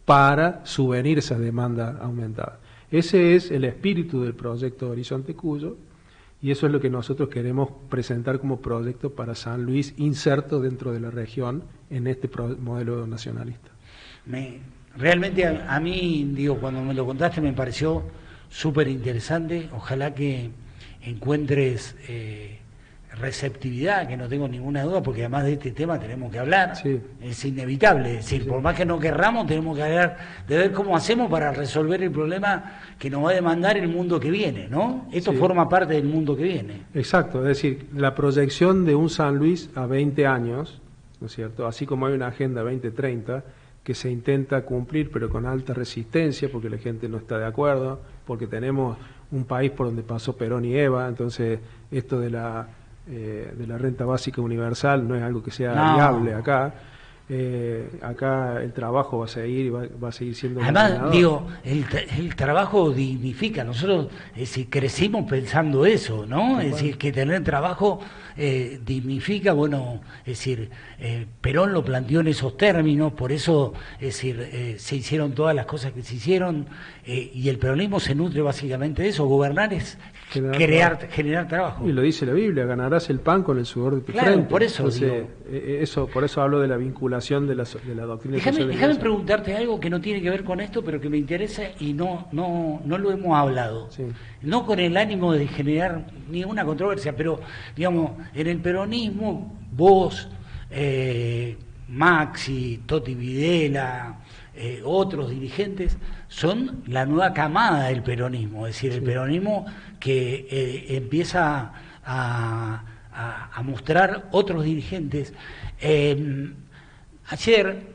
para subvenir esas demandas aumentadas. Ese es el espíritu del proyecto Horizonte Cuyo, y eso es lo que nosotros queremos presentar como proyecto para San Luis, inserto dentro de la región en este modelo nacionalista. Realmente a mí, digo, cuando me lo contaste me pareció súper interesante. Ojalá que encuentres receptividad, que no tengo ninguna duda, porque además de este tema tenemos que hablar, sí. Es inevitable, es decir, sí. Por más que no querramos, tenemos que hablar de ver cómo hacemos para resolver el problema que nos va a demandar el mundo que viene, ¿no? Esto sí. Forma parte del mundo que viene. Exacto, es decir, la proyección de un San Luis a 20 años, ¿no es cierto? Así como hay una agenda 2030 que se intenta cumplir, pero con alta resistencia, porque la gente no está de acuerdo, porque tenemos un país por donde pasó Perón y Eva, entonces esto de la renta básica universal no es algo que sea viable acá. Acá el trabajo va a seguir y va a seguir siendo además digo, el trabajo dignifica. Nosotros crecimos pensando eso, ¿no? Es decir, que tener trabajo dignifica. Bueno, es decir, Perón lo planteó en esos términos, por eso es decir, se hicieron todas las cosas que se hicieron, y el peronismo se nutre básicamente de eso. Gobernar es generar trabajo. Y lo dice la Biblia: ganarás el pan con el sudor de tu frente. Por eso, entonces, por eso hablo de la vinculación formulación de la doctrina social. Déjame preguntarte algo que no tiene que ver con esto, pero que me interesa y no lo hemos hablado. Sí. No con el ánimo de generar ninguna controversia, pero, digamos, en el peronismo, vos, Maxi, Toti Videla, otros dirigentes, son la nueva camada del peronismo, es decir, el peronismo que empieza a mostrar otros dirigentes. Ayer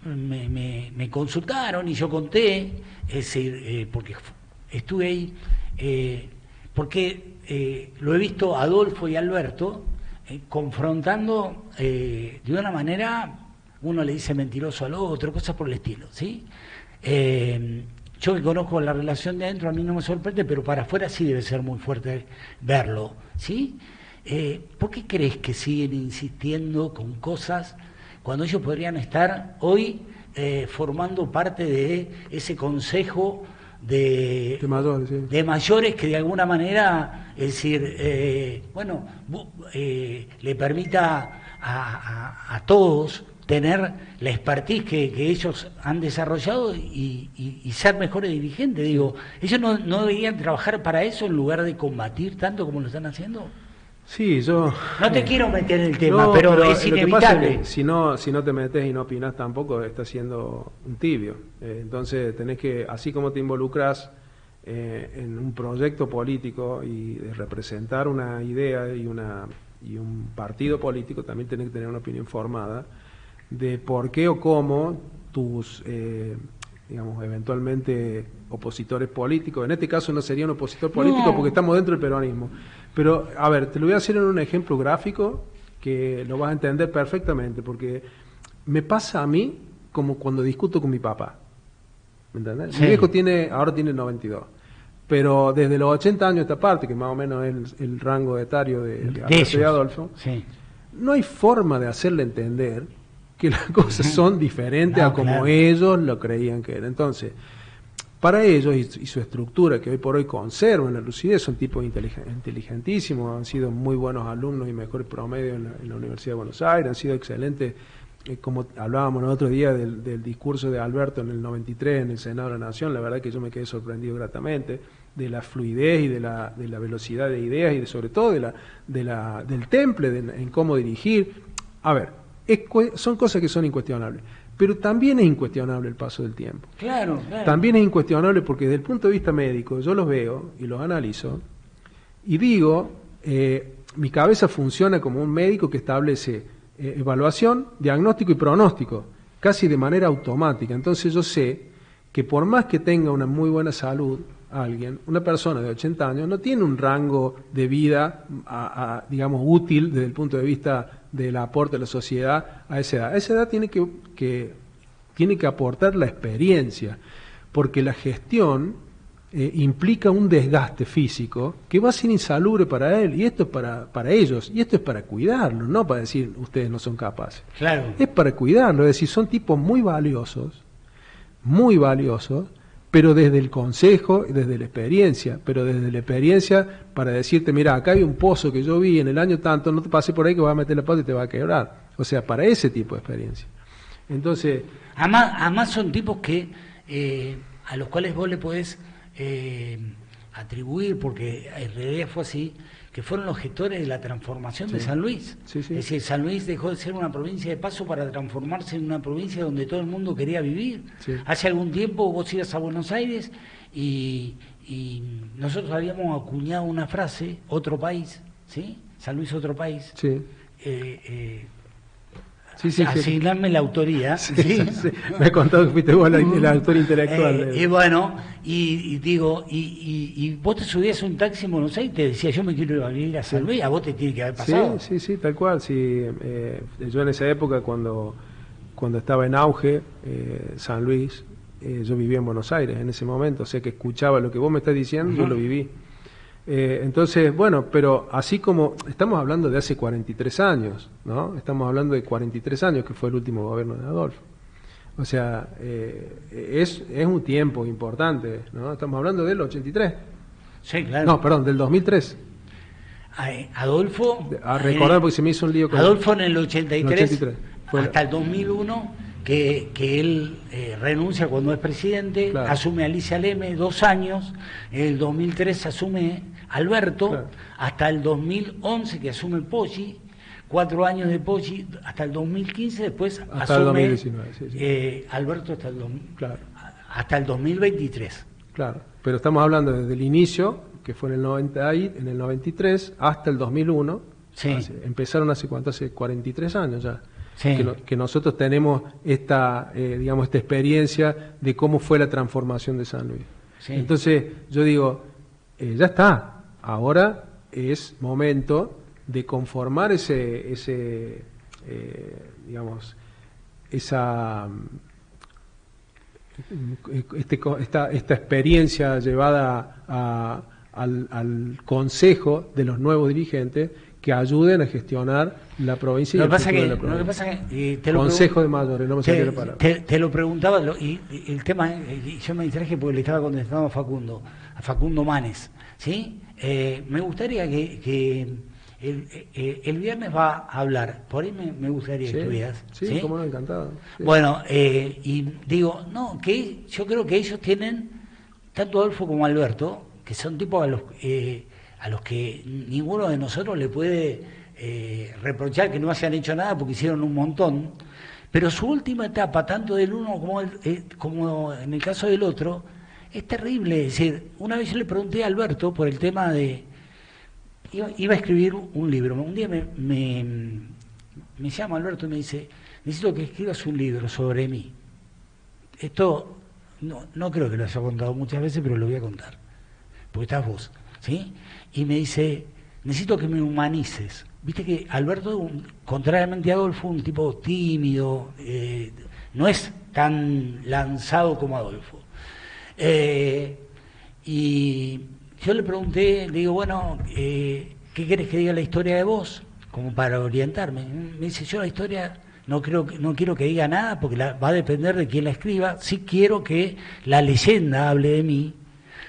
me consultaron y yo conté, es decir, porque estuve ahí, porque lo he visto a Adolfo y Alberto confrontando de una manera, uno le dice mentiroso al otro, cosas por el estilo, ¿sí? Yo que conozco la relación de adentro, a mí no me sorprende, pero para afuera sí debe ser muy fuerte verlo, ¿sí? ¿Por qué crees que siguen insistiendo con cosas cuando ellos podrían estar hoy formando parte de ese consejo de mayores que de alguna manera, es decir, le permita a todos tener la expertise que ellos han desarrollado y ser mejores dirigentes? Digo, ¿ellos no deberían trabajar para eso en lugar de combatir tanto como lo están haciendo? Sí, yo... No te quiero meter en el tema, pero es inevitable. Lo que pasa es que si no te metes y no opinas tampoco, estás siendo un tibio. Entonces tenés que, así como te involucras en un proyecto político y de representar una idea y un partido político, también tenés que tener una opinión formada de por qué o cómo tus, digamos, eventualmente opositores políticos, en este caso no sería un opositor político porque estamos dentro del peronismo, pero a ver, te lo voy a hacer en un ejemplo gráfico que lo vas a entender perfectamente, porque me pasa a mí como cuando discuto con mi papá, ¿me entendés? Sí. Mi viejo ahora tiene 92, pero desde los 80 años esta parte, que más o menos es el rango etario de Adolfo, sí. No hay forma de hacerle entender que las cosas son diferentes a como ellos lo creían que era. Entonces, para ellos y su estructura, que hoy por hoy conservan la lucidez, son tipos inteligentísimos, han sido muy buenos alumnos y mejores promedios en la Universidad de Buenos Aires, han sido excelentes, como hablábamos el otro día del discurso de Alberto en el 93 en el Senado de la Nación, la verdad que yo me quedé sorprendido gratamente de la fluidez y de la velocidad de ideas y sobre todo del temple en cómo dirigir. A ver, son cosas que son incuestionables, pero también es incuestionable el paso del tiempo. Claro. También es incuestionable porque desde el punto de vista médico yo los veo y los analizo y digo, mi cabeza funciona como un médico que establece evaluación, diagnóstico y pronóstico, casi de manera automática. Entonces yo sé que por más que tenga una muy buena salud una persona de 80 años no tiene un rango de vida, digamos, útil desde el punto de vista del aporte a la sociedad a esa edad. A esa edad tiene que aportar la experiencia, porque la gestión implica un desgaste físico que va a ser insalubre para él, y esto es para ellos, y esto es para cuidarlo, no para decir ustedes no son capaces. Claro. Es para cuidarlo, es decir, son tipos muy valiosos, pero desde el consejo, desde la experiencia, para decirte, mira, acá hay un pozo que yo vi en el año tanto, no te pases por ahí que vas a meter la pata y te va a quebrar. O sea, para ese tipo de experiencia. Entonces... Además son tipos que a los cuales vos le podés atribuir, porque en realidad fue así, que fueron los gestores de la transformación de San Luis. Sí. Es decir, San Luis dejó de ser una provincia de paso para transformarse en una provincia donde todo el mundo quería vivir. Sí. Hace algún tiempo vos ibas a Buenos Aires y nosotros habíamos acuñado una frase, otro país, ¿sí? San Luis, otro país. Sí. Asignarme la autoría. Sí. Me contó que fuiste vos el autor intelectual. Y bueno, y digo, y vos te subías a un taxi en Buenos Aires y te decía, yo me quiero ir a vivir a San Luis, a vos te tiene que haber pasado. Sí, tal cual. Sí, yo en esa época, cuando estaba en auge San Luis, yo vivía en Buenos Aires en ese momento, o sea que escuchaba lo que vos me estás diciendo, yo lo viví. Entonces, bueno, pero así como estamos hablando de hace 43 años, ¿no? Estamos hablando de 43 años que fue el último gobierno de Adolfo. O sea, es un tiempo importante, ¿no? Estamos hablando del 83. Sí, claro. No, perdón, del 2003. Adolfo... A recordar porque se me hizo un lío con... Adolfo en el 83... hasta el 2001, que él renuncia cuando es presidente, claro. asume Alicia Leme 2 años, en el 2003 asume Alberto, claro. Hasta el 2011 que asume Poggi, 4 años de Poggi, hasta el 2015, después hasta asume el 2019, sí. Alberto claro. Hasta el 2023. Claro, pero estamos hablando desde el inicio, que fue en el 93, hasta el 2001. Sí. Empezaron hace 43 años ya. Sí. Que nosotros tenemos esta experiencia de cómo fue la transformación de San Luis. Sí. Entonces, yo digo, ya está, ahora es momento de conformar esta experiencia llevada al consejo de los nuevos dirigentes que ayuden a gestionar la provincia. Lo que pasa que Consejo de Mayores, no me salía la palabra. Te lo preguntaba, y el tema, yo me distraje porque le estaba contestando a Facundo Manes, ¿sí? Me gustaría que el viernes va a hablar, por ahí me gustaría que estuvieras. Sí, como no, encantado. Sí. Bueno, y digo, no, que yo creo que ellos tienen, tanto Adolfo como Alberto, que son tipos a los que ninguno de nosotros le puede reprochar que no hayan hecho nada porque hicieron un montón, pero su última etapa, tanto del uno como en el caso del otro, es terrible. Es decir, una vez yo le pregunté a Alberto por el tema de... Iba a escribir un libro. Un día me llama Alberto y me dice, necesito que escribas un libro sobre mí. Esto no creo que lo haya contado muchas veces, pero lo voy a contar, porque estás vos, ¿sí? Y me dice, necesito que me humanices. Viste que Alberto, contrariamente a Adolfo, un tipo tímido, no es tan lanzado como Adolfo. Y yo le pregunté, le digo, bueno, ¿qué querés que diga la historia de vos? Como para orientarme. Me dice, yo la historia no quiero que diga nada porque va a depender de quién la escriba. Sí quiero que la leyenda hable de mí,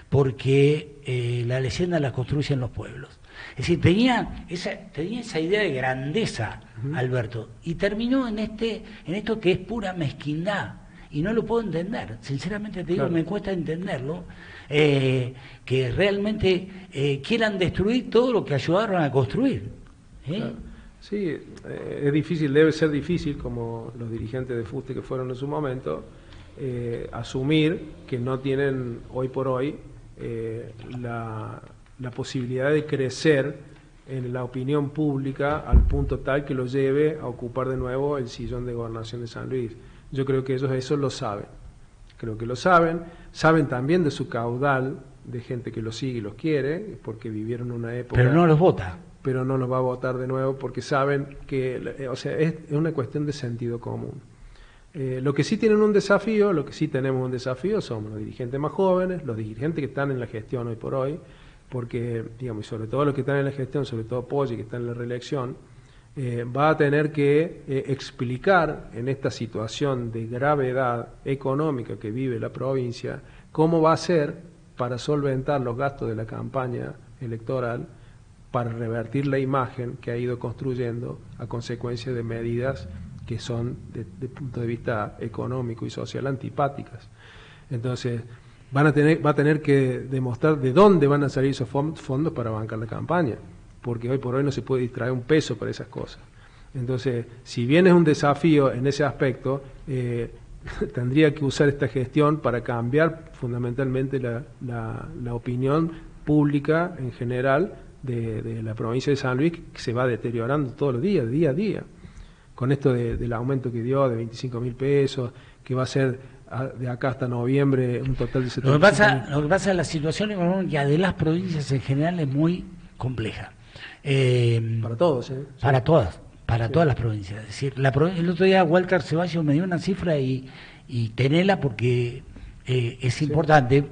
porque la leyenda la construyen los pueblos. Es decir, tenía esa idea de grandeza, Alberto, y terminó en esto que es pura mezquindad, y no lo puedo entender, sinceramente te digo, claro. Me cuesta entenderlo, que realmente quieran destruir todo lo que ayudaron a construir. Claro. Sí, es difícil, debe ser difícil, como los dirigentes de Fuste que fueron en su momento, asumir que no tienen hoy por hoy la posibilidad de crecer en la opinión pública al punto tal que lo lleve a ocupar de nuevo el sillón de gobernación de San Luis. Yo creo que ellos eso lo saben, creo que lo saben también de su caudal de gente que los sigue y los quiere, porque vivieron una época... Pero no los vota. Pero no los va a votar de nuevo porque saben que, o sea, es una cuestión de sentido común. Lo que sí tienen un desafío, lo que sí tenemos un desafío somos los dirigentes más jóvenes, los dirigentes que están en la gestión hoy por hoy, porque, digamos, y sobre todo los que están en la gestión, sobre todo Poggi, que está en la reelección, va a tener que explicar en esta situación de gravedad económica que vive la provincia, cómo va a ser para solventar los gastos de la campaña electoral, para revertir la imagen que ha ido construyendo a consecuencia de medidas que son, de punto de vista económico y social, antipáticas. Entonces, va a tener que demostrar de dónde van a salir esos fondos para bancar la campaña, porque hoy por hoy no se puede distraer un peso para esas cosas. Entonces, si bien es un desafío en ese aspecto, tendría que usar esta gestión para cambiar fundamentalmente la opinión pública en general de la provincia de San Luis, que se va deteriorando todos los días, día a día, con esto del aumento que dio de 25.000 pesos, que va a ser de acá hasta noviembre un total de 75.000. Lo que pasa es la situación económica de las provincias en general es muy compleja. Para todos, ¿eh? Sí. Para todas las provincias. Es decir, el otro día Walter Ceballos me dio una cifra y tenela porque es importante.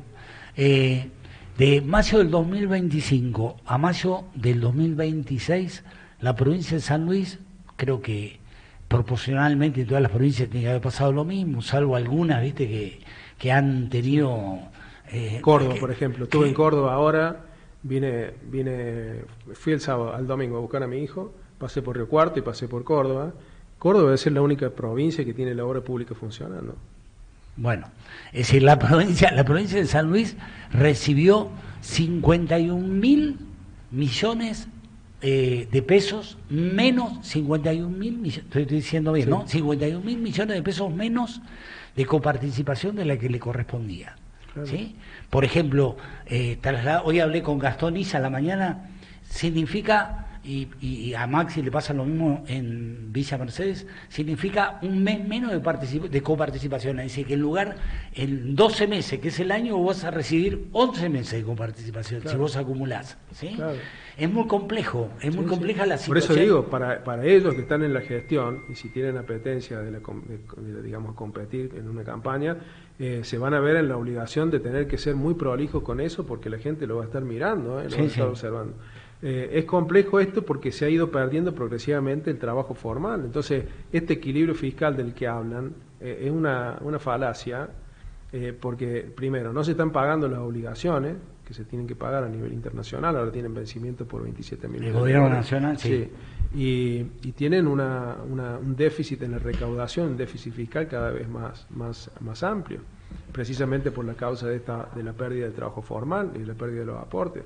De mayo del 2025 a mayo del 2026, la provincia de San Luis, creo que proporcionalmente en todas las provincias tiene que haber pasado lo mismo, salvo algunas, viste, que han tenido... Córdoba, por ejemplo. Estuve en Córdoba ahora, fui el domingo a buscar a mi hijo, pasé por Río Cuarto y pasé por Córdoba. Córdoba debe ser la única provincia que tiene la obra pública funcionando. Bueno, es decir, la provincia de San Luis recibió 51.000 millones de pesos menos, 51.000 millones, estoy diciendo bien, sí, ¿no? 51.000 millones de pesos menos de coparticipación de la que le correspondía. Claro. ¿Sí? Por ejemplo, hoy hablé con Gastón Isa a la mañana, significa, y a Maxi le pasa lo mismo en Villa Mercedes, significa un mes menos de coparticipación. Es decir, que en 12 meses, que es el año, vos vas a recibir 11 meses de coparticipación, claro, si vos acumulás. ¿Sí? Claro. Es muy complejo, es muy compleja la situación. Por eso digo, para ellos que están en la gestión, y si tienen apetencia de digamos, competir en una campaña, se van a ver en la obligación de tener que ser muy prolijos con eso, porque la gente lo va a estar mirando, lo va a estar observando. Es complejo esto porque se ha ido perdiendo progresivamente el trabajo formal. Entonces, este equilibrio fiscal del que hablan es una falacia, porque primero, no se están pagando las obligaciones que se tienen que pagar a nivel internacional, ahora tienen vencimiento por 27.000. El gobierno nacional, sí. Y tienen un déficit en la recaudación, un déficit fiscal cada vez más amplio, precisamente por la causa de la pérdida del trabajo formal y la pérdida de los aportes.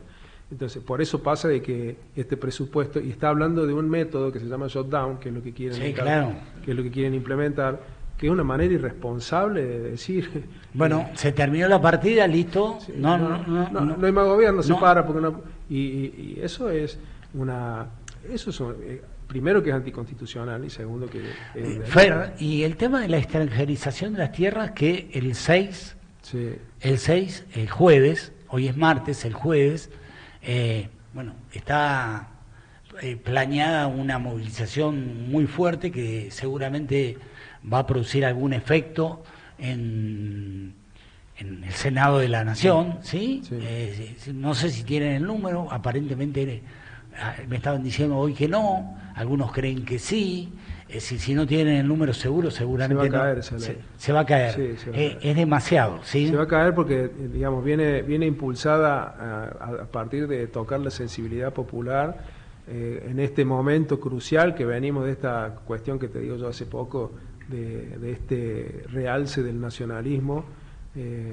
Entonces, por eso pasa de que este presupuesto, y está hablando de un método que se llama shutdown, que es lo que quieren, que es lo que quieren implementar, que es una manera irresponsable de decir... Bueno, se terminó la partida, listo. Sí, no hay más gobierno, se para, porque no... Y eso es primero que es anticonstitucional y segundo que... Fer, y el tema de la extranjerización de las tierras, que el jueves, hoy es martes, el jueves... está planeada una movilización muy fuerte que seguramente va a producir algún efecto en el Senado de la Nación, ¿sí? No sé si tienen el número, aparentemente me estaban diciendo hoy que no, algunos creen que sí. Si no tienen el número seguro, seguramente se va a caer. Sí, se va a caer. Es demasiado, ¿sí? Se va a caer porque, digamos, viene impulsada a partir de tocar la sensibilidad popular en este momento crucial que venimos de esta cuestión que te digo yo hace poco, de este realce del nacionalismo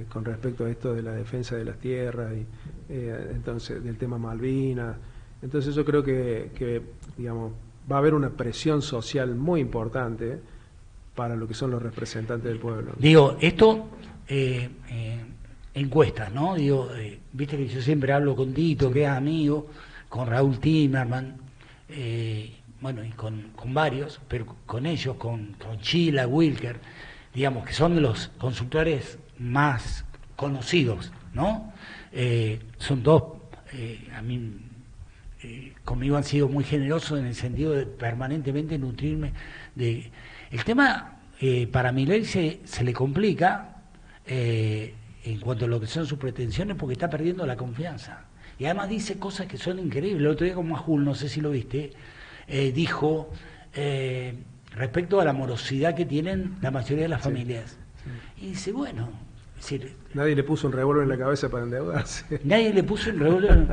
con respecto a esto de la defensa de las tierras y entonces del tema Malvinas. Entonces yo creo que digamos, va a haber una presión social muy importante para lo que son los representantes del pueblo. Digo, esto, encuestas, ¿no? Digo, viste que yo siempre hablo con Tito, que es amigo, con Raúl Timerman, bueno, y con varios, pero con ellos, con Chila, Wilker, digamos, que son de los consultores más conocidos, ¿no? Son dos, a mí... conmigo han sido muy generosos en el sentido de permanentemente nutrirme de... El tema para Milei se le complica en cuanto a lo que son sus pretensiones porque está perdiendo la confianza. Y además dice cosas que son increíbles. El otro día con Majul, no sé si lo viste, dijo respecto a la morosidad que tienen la mayoría de las familias. Sí. Y dice, bueno... Nadie le puso un revólver en la cabeza para endeudarse. Nadie le puso un revólver.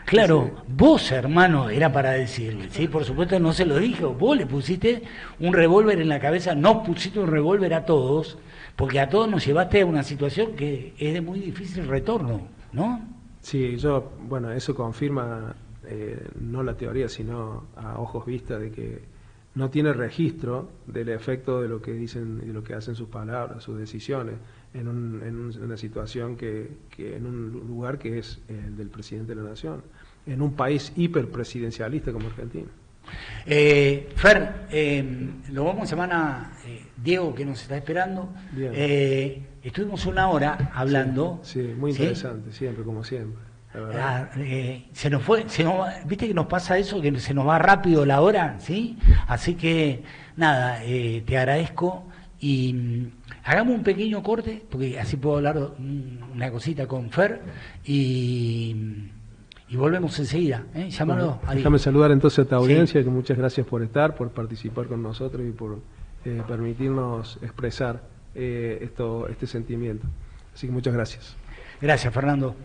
Claro, sí. Vos, hermano, era para decirle, ¿sí? Por supuesto no se lo dijo. Vos le pusiste un revólver en la cabeza, no pusiste un revólver a todos, porque a todos nos llevaste a una situación que es de muy difícil retorno, ¿no? Sí, bueno, eso confirma no la teoría, sino a ojos vistas de que no tiene registro del efecto de lo que dicen y de lo que hacen sus palabras, sus decisiones, en una situación en un lugar que es el del presidente de la Nación, en un país hiperpresidencialista como Argentina. Fer, lo vamos a llamar a Diego, que nos está esperando. Estuvimos una hora hablando. Sí, muy interesante, siempre, como siempre. Se nos fue, viste que nos pasa eso, que se nos va rápido la hora, ¿sí? Así que nada, te agradezco y hagamos un pequeño corte, porque así puedo hablar una cosita con Fer y volvemos enseguida, llámalo. Bueno, déjame saludar entonces a tu audiencia, que muchas gracias por estar, por participar con nosotros y por permitirnos expresar este sentimiento. Así que muchas gracias. Gracias, Fernando.